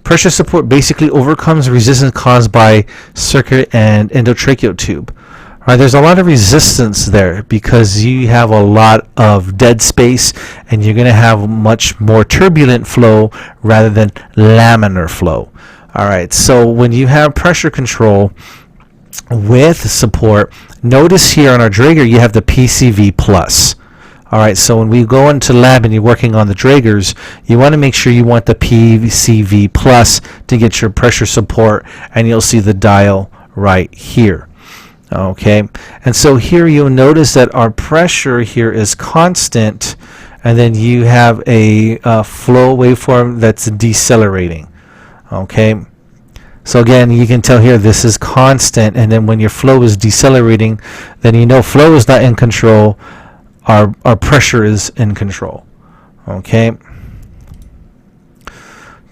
pressure support basically overcomes resistance caused by circuit and endotracheal tube. All right, there's a lot of resistance there because you have a lot of dead space, and you're going to have much more turbulent flow rather than laminar flow. All right, so when you have pressure control with support, notice here on our Draeger you have the PCV plus. All right, so when we go into lab and you're working on the Draegers, you want to make sure you want the PCV plus to get your pressure support, and you'll see the dial right here. Okay, and so here you'll notice that our pressure here is constant, and then you have a flow waveform that's decelerating. Okay, so again, you can tell here this is constant, and then when your flow is decelerating, then you know flow is not in control. Our pressure is in control. Okay.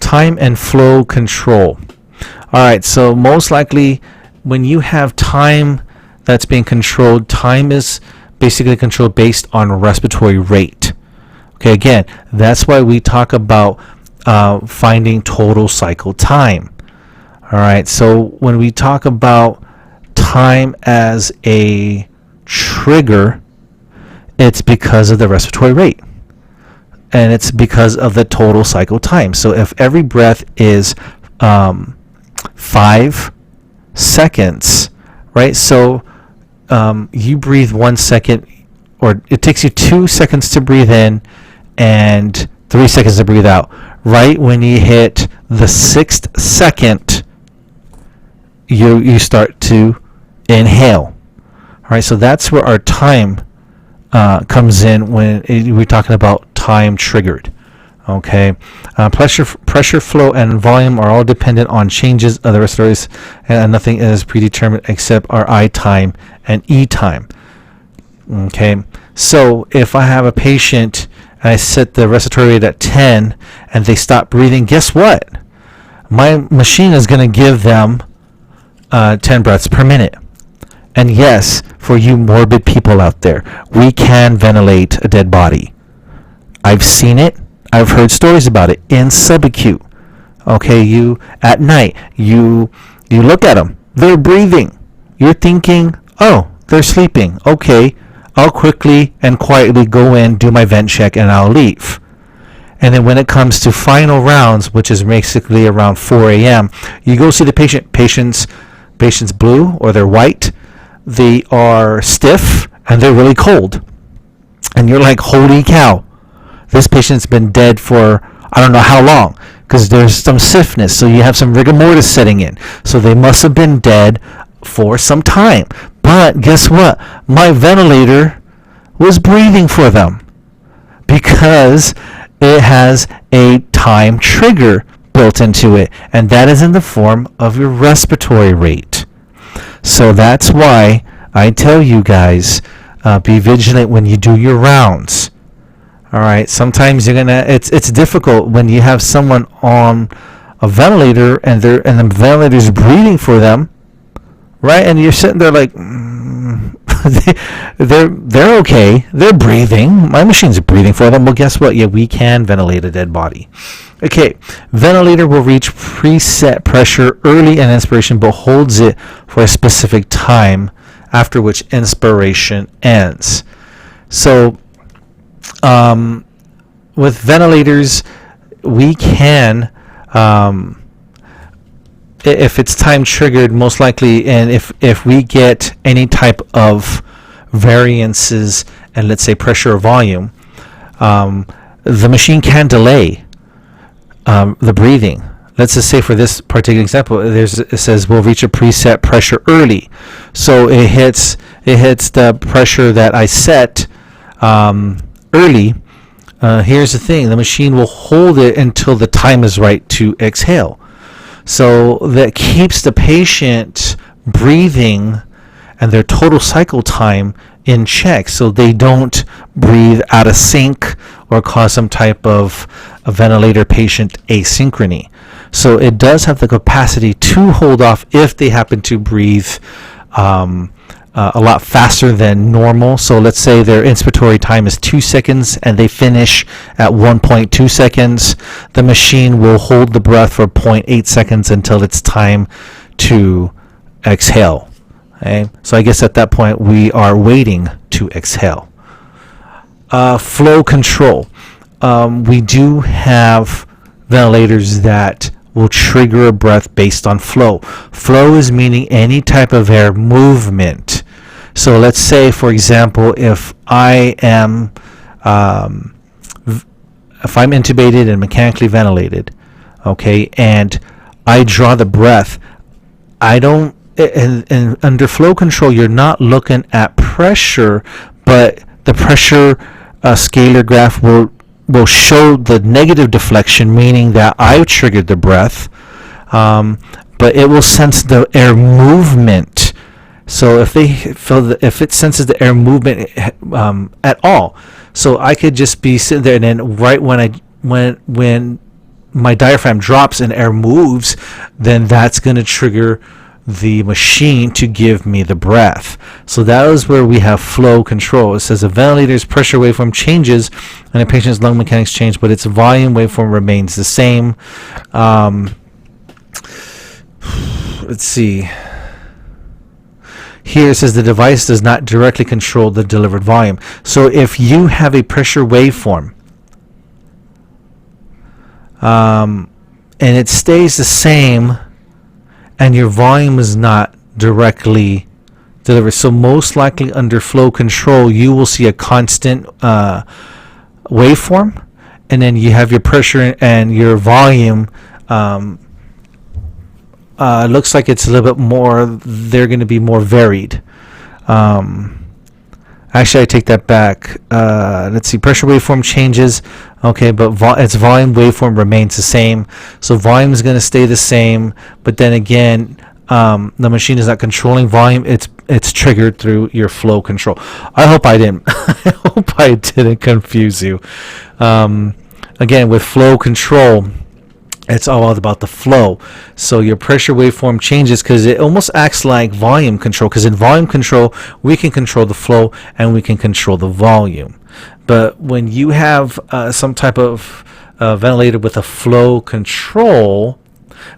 Time and flow control. All right, so most likely when you have time that's being controlled, time is basically controlled based on respiratory rate. Okay, again, that's why we talk about finding total cycle time. All right, so when we talk about time as a trigger, it's because of the respiratory rate, and it's because of the total cycle time. So if every breath is 5 seconds, right? So you breathe 1 second, or it takes you 2 seconds to breathe in and 3 seconds to breathe out. Right when you hit the 6th second, you start to inhale. All right, so that's where our time comes in when we're talking about time triggered. Okay, pressure, flow, and volume are all dependent on changes of the respiratories, and nothing is predetermined except our I time and E time. Okay, So if I have a patient and I set the respiratory rate at 10 and they stop breathing, guess what? My machine is going to give them 10 breaths per minute. And yes, for you morbid people out there, we can ventilate a dead body. I've seen it. I've heard stories about it in subacute. Okay, you at night, you look at them. They're breathing. You're thinking, oh, they're sleeping. Okay, I'll quickly and quietly go in, do my vent check, and I'll leave. And then when it comes to final rounds, which is basically around 4 a.m., you go see the patient. Patient's blue or they're white. They are stiff and they're really cold. And you're like, holy cow, this patient's been dead for I don't know how long, because there's some stiffness. So you have some rigor mortis setting in. So they must have been dead for some time. But guess what? My ventilator was breathing for them because it has a time trigger built into it, and that is in the form of your respiratory rate. So that's why I tell you guys, be vigilant when you do your rounds. All right, sometimes it's difficult when you have someone on a ventilator and the ventilator's breathing for them, right? And you're sitting there like, they're okay, they're breathing, my machine's breathing for them. Well, guess what? Yeah, we can ventilate a dead body. Okay, ventilator will reach preset pressure early in inspiration, but holds it for a specific time, after which inspiration ends. So, with ventilators, we can, if it's time triggered, most likely, and if we get any type of variances and let's say pressure or volume, the machine can delay the breathing. Let's just say for this particular example, it says we'll reach a preset pressure early. So it hits the pressure that I set early. Here's the thing, the machine will hold it until the time is right to exhale. So that keeps the patient breathing and their total cycle time in check, so they don't breathe out of sync or cause some type of a ventilator patient asynchrony. So it does have the capacity to hold off if they happen to breathe a lot faster than normal. So let's say their inspiratory time is 2 seconds and they finish at 1.2 seconds. The machine will hold the breath for 0.8 seconds until it's time to exhale. Okay? So I guess at that point we are waiting to exhale. Flow control. We do have ventilators that will trigger a breath based on flow. Flow is meaning any type of air movement. So let's say, for example, if I'm intubated and mechanically ventilated, okay, and I draw the breath, I don't. And under flow control, you're not looking at pressure, but the pressure scalar graph will show the negative deflection, meaning that I've triggered the breath, but it will sense the air movement. So if it senses the air movement at all, so I could just be sitting there, and then right when my diaphragm drops and air moves, then that's going to trigger the machine to give me the breath. So that is where we have flow control. It says a ventilator's pressure waveform changes and a patient's lung mechanics change, but its volume waveform remains the same. Let's see. Here it says the device does not directly control the delivered volume. So if you have a pressure waveform and it stays the same and your volume is not directly delivered, so most likely under flow control you will see a constant waveform, and then you have your pressure and your volume looks like it's a little bit more, they're going to be more varied. Actually, I take that back. Let's see, pressure waveform changes, okay, but its volume waveform remains the same. So volume is going to stay the same, but then again, the machine is not controlling volume, it's triggered through your flow control. I hope I didn't confuse you. Again, with flow control, it's all about the flow. So your pressure waveform changes because it almost acts like volume control, because in volume control we can control the flow and we can control the volume. But when you have some type of ventilator with a flow control,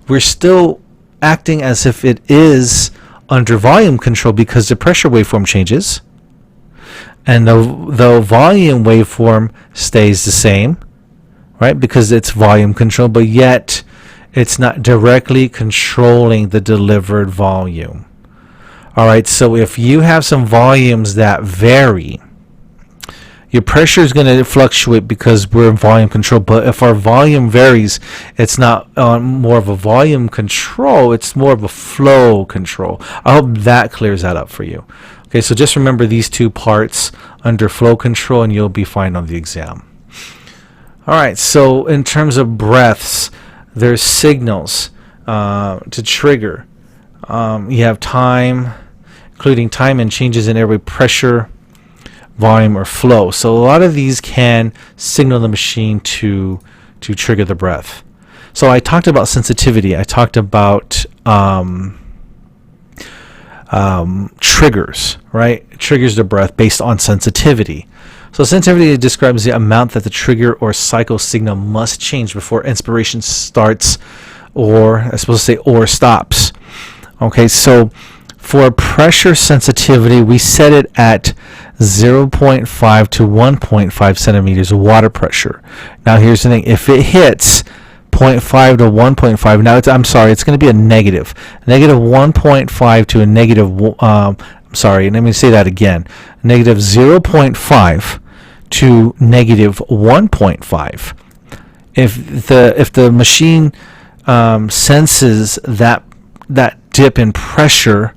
we're still acting as if it is under volume control because the pressure waveform changes and the volume waveform stays the same, right? Because it's volume control, but yet it's not directly controlling the delivered volume. All right, so if you have some volumes that vary, your pressure is going to fluctuate because we're in volume control. But if our volume varies, it's not more of a volume control, it's more of a flow control. I hope that clears that up for you. Okay, so just remember these two parts under flow control and you'll be fine on the exam. All right, so in terms of breaths, there's signals to trigger. You have time, including time and changes in airway pressure, volume, or flow. So a lot of these can signal the machine to trigger the breath. So I talked about sensitivity. I talked about triggers, right? It triggers the breath based on sensitivity. So sensitivity describes the amount that the trigger or cycle signal must change before inspiration starts, or I'm supposed to say or stops. Okay, so for pressure sensitivity, we set it at 0.5 to 1.5 centimeters of water pressure. Now here's the thing: if it hits 0.5 to 1.5, now it's going to be a negative 1.5 to a negative. Sorry, let me say that again: negative 0.5 to negative 1.5. If the machine senses that dip in pressure,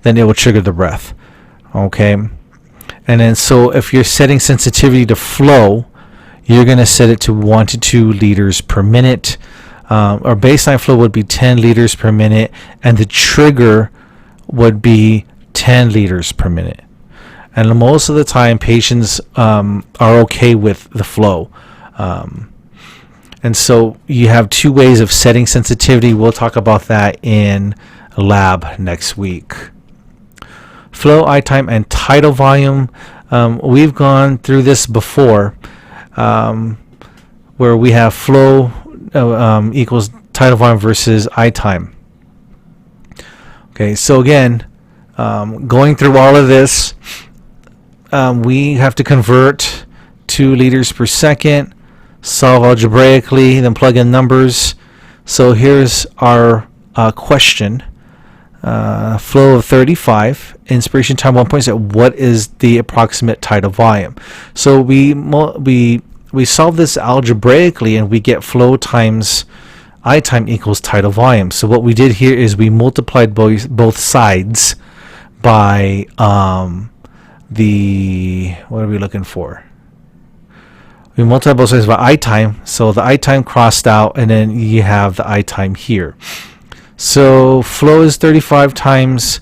then it will trigger the breath. Okay, and then so if you're setting sensitivity to flow, you're going to set it to 1 to 2 liters per minute. Our baseline flow would be 10 liters per minute, and the trigger would be 10 liters per minute. And most of the time, patients are okay with the flow. And so you have 2 ways of setting sensitivity. We'll talk about that in lab next week. Flow, I time, and tidal volume. We've gone through this before, where we have flow equals tidal volume versus I time. Okay, so again, going through all of this, we have to convert 2 liters per second, solve algebraically, then plug in numbers. So here's our question. Flow of 35, inspiration time 1.7. What is the approximate tidal volume? So we solve this algebraically, and we get flow times I time equals tidal volume. So what we did here is we multiplied both sides by what are we looking for? We multiply both sides by I time, so the I time crossed out, and then you have the I time here. So flow is 35 times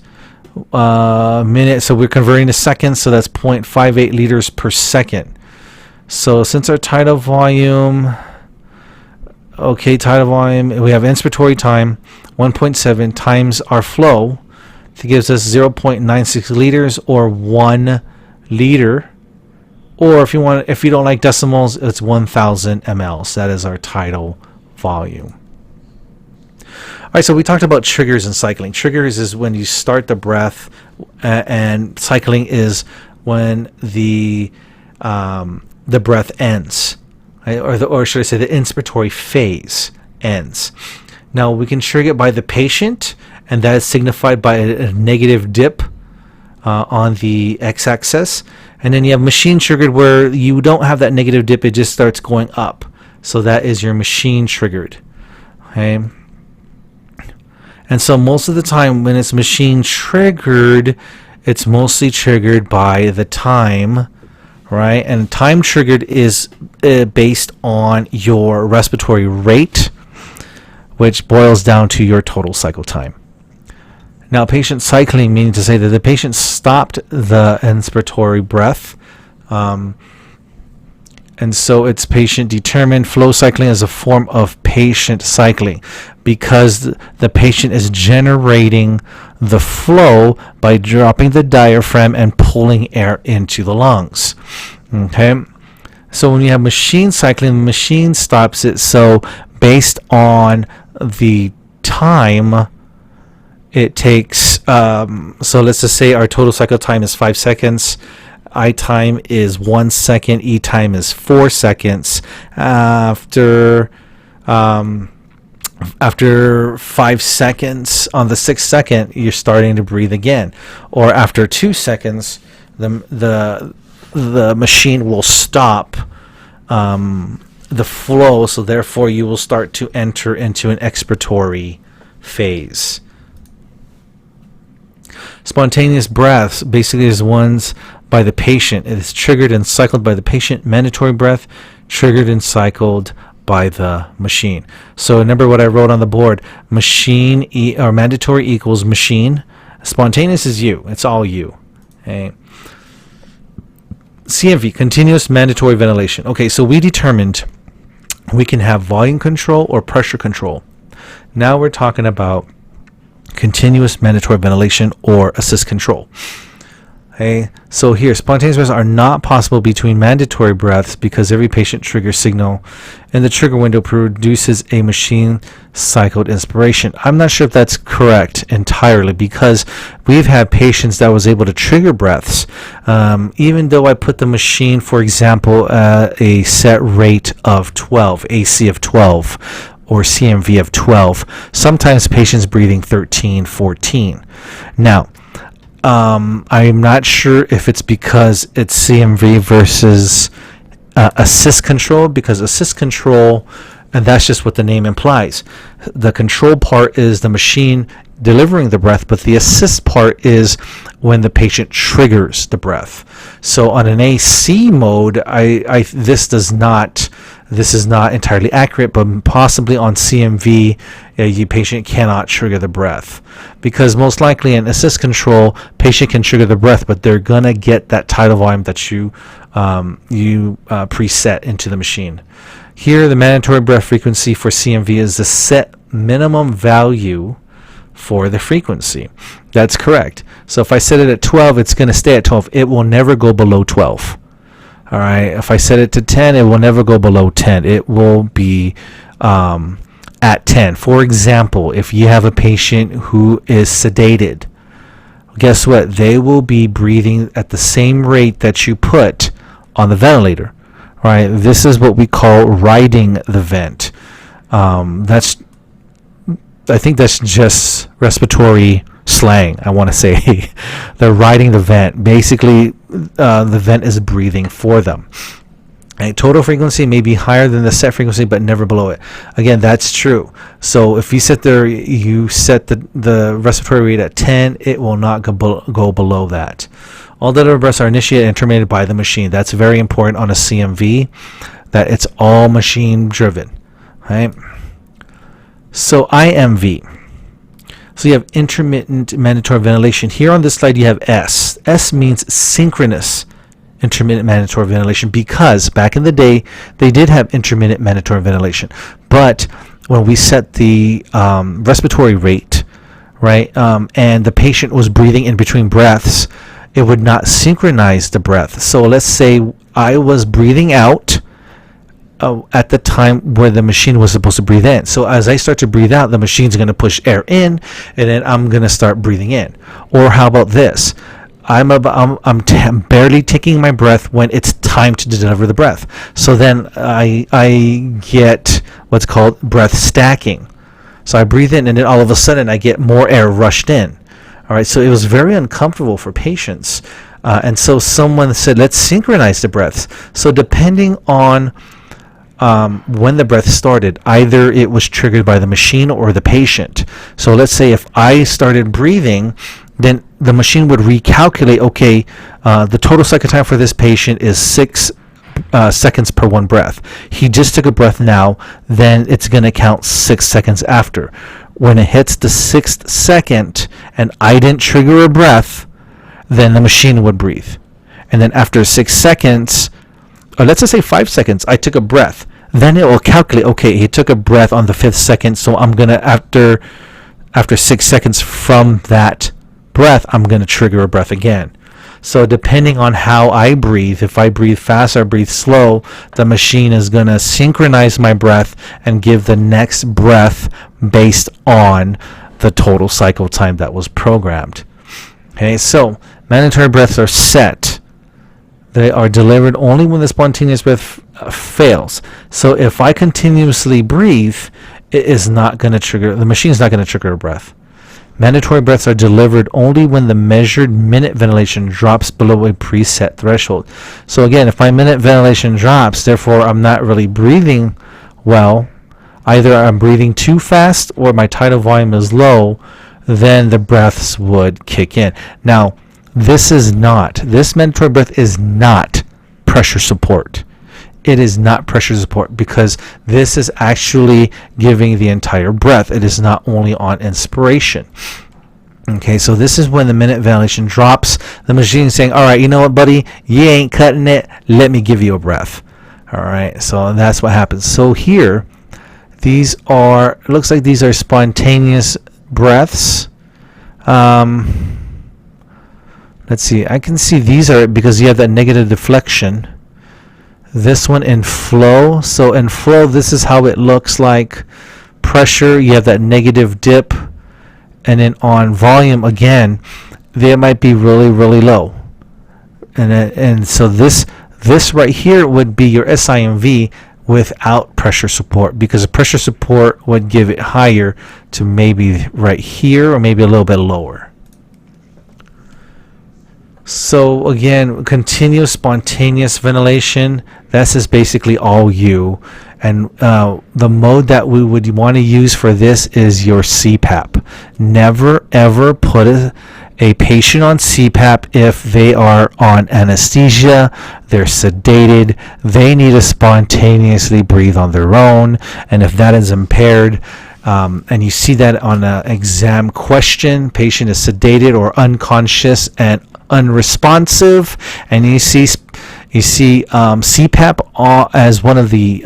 minute, so we're converting to seconds, so that's 0.58 liters per second. So since our tidal volume, we have inspiratory time 1.7 times our flow, it gives us 0.96 liters, or 1 liter, or if you don't like decimals, it's 1,000 mLs. That is our tidal volume. All right, so we talked about triggers and cycling. Triggers is when you start the breath, and cycling is when the breath ends, right? Or should I say the inspiratory phase ends. Now we can trigger it by the patient, and that is signified by a negative dip on the x-axis. And then you have machine triggered, where you don't have that negative dip, it just starts going up. So that is your machine triggered. Okay. And so most of the time when it's machine triggered, it's mostly triggered by the time, right? And time triggered is based on your respiratory rate, which boils down to your total cycle time. Now, patient cycling, meaning to say that the patient stopped the inspiratory breath, and so it's patient determined. Flow cycling is a form of patient cycling because the patient is generating the flow by dropping the diaphragm and pulling air into the lungs. Okay? So when you have machine cycling, the machine stops it. So based on the time it takes, so let's just say our total cycle time is 5 seconds. I time is 1 second. E time is 4 seconds. After 5 seconds, on the 6th second, you're starting to breathe again. Or after 2 seconds, the machine will stop the flow. So therefore, you will start to enter into an expiratory phase. Spontaneous breaths basically is ones by the patient. It is triggered and cycled by the patient. Mandatory breath, triggered and cycled by the machine. So remember what I wrote on the board. Machine or mandatory equals machine. Spontaneous is you. It's all you. Okay. CMV, continuous mandatory ventilation. Okay, so we determined we can have volume control or pressure control. Now we're talking about continuous mandatory ventilation or assist control. Okay, so here, spontaneous breaths are not possible between mandatory breaths because every patient trigger signal in the trigger window produces a machine cycled inspiration. I'm not sure if that's correct entirely because we've had patients that was able to trigger breaths even though I put the machine, for example, at a set rate of 12, AC of 12, or CMV of 12. Sometimes patients breathing 13, 14. Now, I'm not sure if it's because it's CMV versus assist control, because assist control, and that's just what the name implies. The control part is the machine delivering the breath, but the assist part is when the patient triggers the breath. So on an AC mode, this is not entirely accurate, but possibly on CMV, your patient cannot trigger the breath, because most likely in assist control, patient can trigger the breath, but they're gonna get that tidal volume that you preset into the machine. Here, the mandatory breath frequency for CMV is the set minimum value for the frequency. That's correct. So if I set it at 12, it's going to stay at 12. It will never go below 12. All right. If I set it to 10, it will never go below 10. It will be at 10. For example, if you have a patient who is sedated, guess what? They will be breathing at the same rate that you put on the ventilator. Right, this is what we call riding the vent. I think that's just respiratory slang, I want to say. They're riding the vent. Basically, the vent is breathing for them. A total frequency may be higher than the set frequency, but never below it. Again, that's true. So if you set the respiratory rate at 10, it will not go below that. All delivery breaths are initiated and terminated by the machine. That's very important on a CMV, that it's all machine driven. Right? So IMV. So you have intermittent mandatory ventilation. Here on this slide you have S. S means synchronous intermittent mandatory ventilation, because back in the day they did have intermittent mandatory ventilation. But when we set the respiratory rate, right, and the patient was breathing in between breaths, it would not synchronize the breath. So let's say I was breathing out at the time where the machine was supposed to breathe in. So as I start to breathe out, the machine's going to push air in, and then I'm going to start breathing in. Or how about this? I'm barely taking my breath when it's time to deliver the breath. So then I get what's called breath stacking. So I breathe in, and then all of a sudden I get more air rushed in. All right, so it was very uncomfortable for patients. And so someone said, let's synchronize the breaths. So depending on when the breath started, either it was triggered by the machine or the patient. So let's say if I started breathing, then the machine would recalculate, okay, the total cycle time for this patient is 6 seconds per one breath. He just took a breath now, then it's going to count 6 seconds after. when it hits the 6th second and I didn't trigger a breath, then the machine would breathe. And then after 6 seconds, or let's just say 5 seconds, I took a breath. Then it will calculate, okay, he took a breath on the 5th second, so I'm going to, after 6 seconds from that breath, I'm going to trigger a breath again. So depending on how I breathe, if I breathe fast or breathe slow, the machine is going to synchronize my breath and give the next breath based on the total cycle time that was programmed. Okay, so mandatory breaths are set. They are delivered only when the spontaneous breath fails. So if I continuously breathe, it is not going to trigger, the machine is not going to trigger a breath. Mandatory breaths are delivered only when the measured minute ventilation drops below a preset threshold. So again, if my minute ventilation drops, therefore I'm not really breathing well, either I'm breathing too fast or my tidal volume is low, then the breaths would kick in. Now, this mandatory breath is not pressure support. It is not pressure support because this is actually giving the entire breath. It is not only on inspiration. Okay, so this is when the minute ventilation drops. The machine is saying, all right, you know what, buddy? You ain't cutting it. Let me give you a breath. All right, so that's what happens. So here, it looks like these are spontaneous breaths. Let's see, I can see these are because you have that negative deflection. This one in flow. So in flow, this is how it looks like. Pressure, you have that negative dip. And then on volume, again, they might be really, really low. And so this right here would be your SIMV without pressure support, because the pressure support would give it higher to maybe right here or maybe a little bit lower. So again, continuous spontaneous ventilation, this is basically all you. And the mode that we would want to use for this is your CPAP. Never ever put a patient on CPAP if they are on anesthesia, they're sedated, they need to spontaneously breathe on their own. And if that is impaired, and you see that on an exam question, patient is sedated or unconscious and unresponsive, and you see CPAP as one of the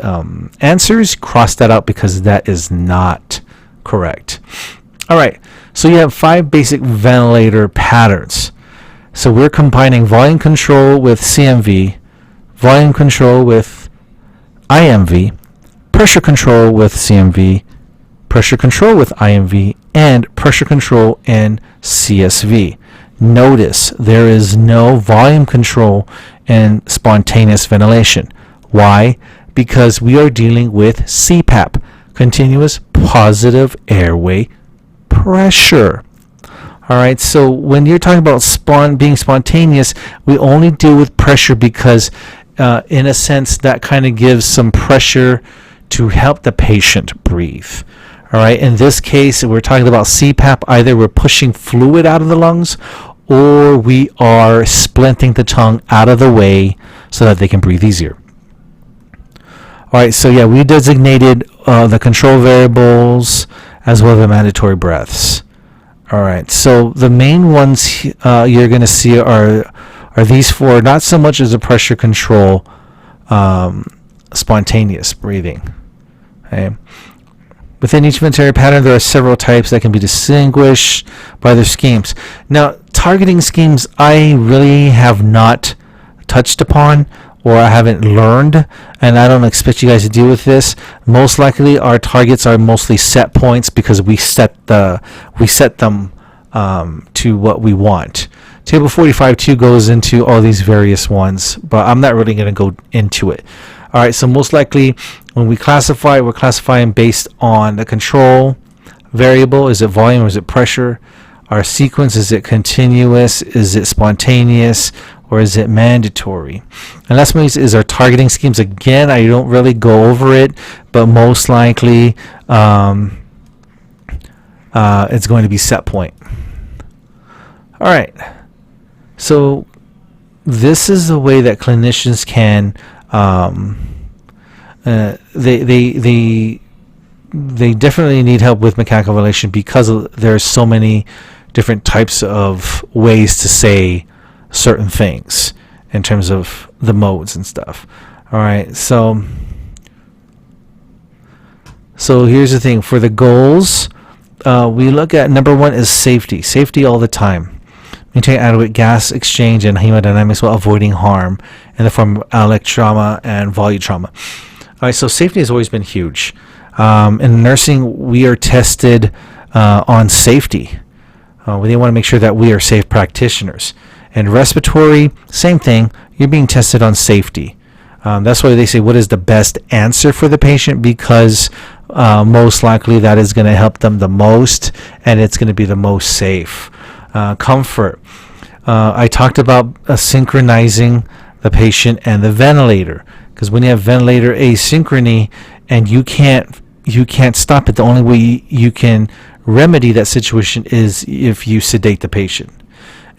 answers, cross that out because that is not correct. All right, so you have 5 basic ventilator patterns. So we're combining volume control with CMV, volume control with IMV, pressure control with CMV, pressure control with IMV, and pressure control in CSV. Notice there is no volume control in spontaneous ventilation. Why? Because we are dealing with CPAP, continuous positive airway pressure. All right, so when you're talking about being spontaneous, we only deal with pressure because in a sense that kind of gives some pressure to help the patient breathe. All right, in this case, we're talking about CPAP. Either we're pushing fluid out of the lungs or we are splinting the tongue out of the way so that they can breathe easier. All right, so yeah, we designated the control variables as well as the mandatory breaths. All right, so the main ones you're going to see are these 4, not so much as a pressure control, spontaneous breathing. Okay. Within each ventilator pattern, there are several types that can be distinguished by their schemes. Now, targeting schemes I really have not touched upon, or I haven't learned, and I don't expect you guys to deal with this. Most likely, our targets are mostly set points because we set them to what we want. Table 45.2 goes into all these various ones, but I'm not really going to go into it. All right, so most likely when we classify, we're classifying based on the control variable. Is it volume or is it pressure? Our sequence, is it continuous? Is it spontaneous? Or is it mandatory? And last one is our targeting schemes. Again, I don't really go over it, but most likely it's going to be set point. All right. So this is the way that clinicians can they they definitely need help with mechanical ventilation because there's so many different types of ways to say certain things in terms of the modes and stuff. All right, so here's the thing. For the goals, we look at number one is safety. Safety all the time. Maintain adequate gas exchange and hemodynamics while avoiding harm in the form of electrauma and volume trauma. All right, so safety has always been huge. In nursing, we are tested on safety. We want to make sure that we are safe practitioners. And respiratory, same thing. You're being tested on safety. That's why they say what is the best answer for the patient, because most likely that is going to help them the most, and it's going to be the most safe. Comfort. I talked about synchronizing the patient and the ventilator, because when you have ventilator asynchrony and you can't stop it, the only way you can remedy that situation is if you sedate the patient.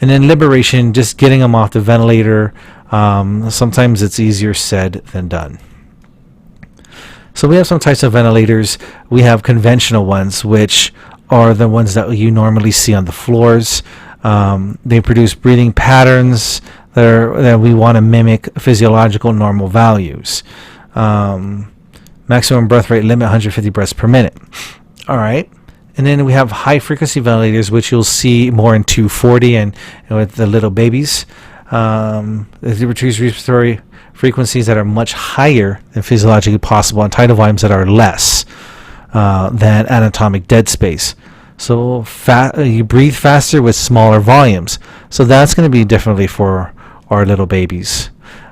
And then liberation, just getting them off the ventilator. Sometimes it's easier said than done. So we have some types of ventilators. We have conventional ones, which are the ones that you normally see on the floors. They produce breathing patterns that we want to mimic physiological normal values. Maximum breath rate limit 150 breaths per minute. All right. And then we have high frequency ventilators, which you'll see more in 240 and with the little babies. They produce respiratory frequencies that are much higher than physiologically possible and tidal volumes that are less than anatomic dead space. So you breathe faster with smaller volumes. So that's going to be definitely for our little babies.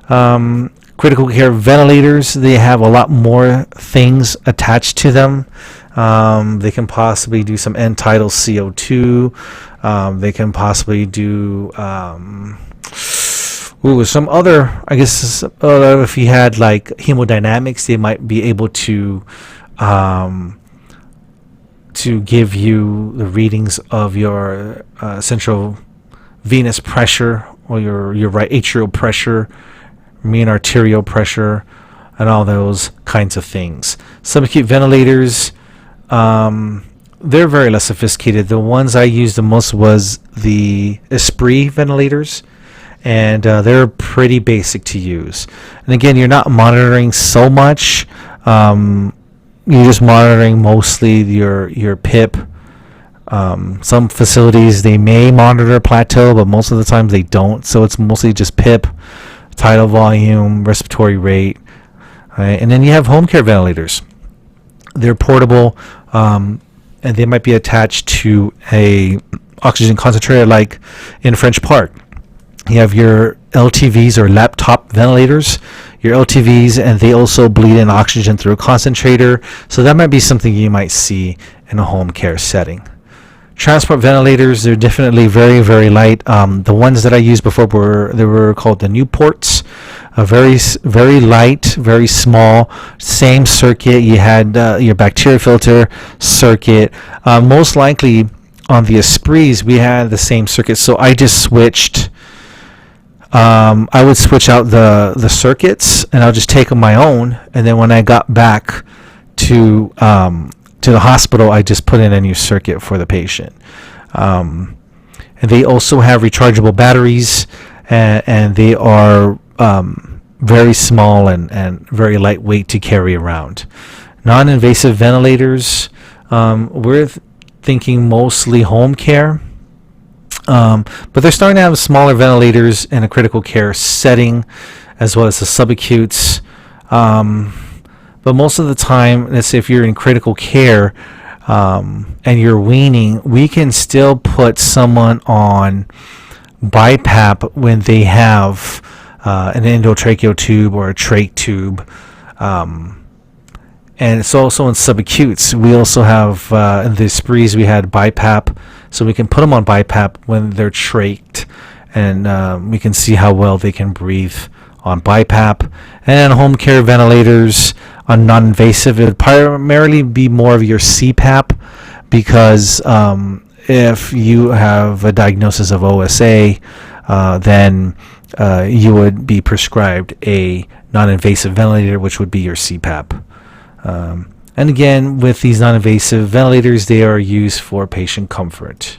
Critical care ventilators, they have a lot more things attached to them. They can possibly do some end-tidal CO2. They can possibly do some other, I guess, if you had like hemodynamics, they might be able to give you the readings of your central venous pressure or your right atrial pressure, mean arterial pressure, and all those kinds of things. Subacute ventilators, they're very less sophisticated. The ones I used the most was the Esprit ventilators, and they're pretty basic to use. And again, you're not monitoring so much. You're just monitoring mostly your PIP. Some facilities, they may monitor plateau, but most of the time they don't. So it's mostly just PIP, tidal volume, respiratory rate. Right? And then you have home care ventilators. They're portable, and they might be attached to a oxygen concentrator like in French Park. You have your LTVs or laptop ventilators, your LTVs, and they also bleed in oxygen through a concentrator. So that might be something you might see in a home care setting. Transport ventilators, they're definitely very, very light. The ones that I used before were called the Newports. Very, very light, very small. Same circuit. You had your bacteria filter circuit. Most likely on the Esprits, we had the same circuit. So I just switched. I would switch out the circuits, and I'll just take on my own. And then when I got back to the hospital, I just put in a new circuit for the patient. And they also have rechargeable batteries, and they are very small and very lightweight to carry around. Non-invasive ventilators, we're thinking mostly home care. But they're starting to have smaller ventilators in a critical care setting, as well as the subacutes. But most of the time, let's say if you're in critical care and you're weaning, we can still put someone on BiPAP when they have an endotracheal tube or a trach tube. And it's also in subacutes. We also have in the Esprits, we had BiPAP, so we can put them on BiPAP when they're trached, and we can see how well they can breathe on BiPAP. And home care ventilators on non-invasive, it would primarily be more of your CPAP, because if you have a diagnosis of OSA, then you would be prescribed a non-invasive ventilator, which would be your CPAP. And And again, with these non-invasive ventilators, they are used for patient comfort.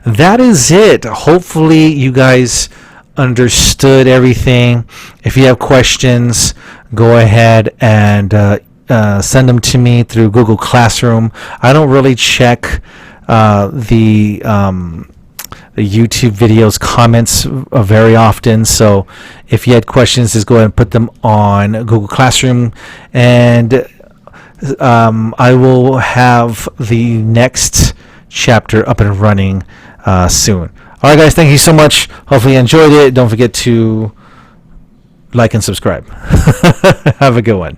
That is it. Hopefully you guys understood everything. If you have questions, go ahead and send them to me through Google Classroom. I don't really check the YouTube videos comments very often, so if you had questions, just go ahead and put them on Google Classroom, and I will have the next chapter up and running soon. All right, guys, thank you so much. Hopefully you enjoyed it. Don't forget to like and subscribe. Have a good one.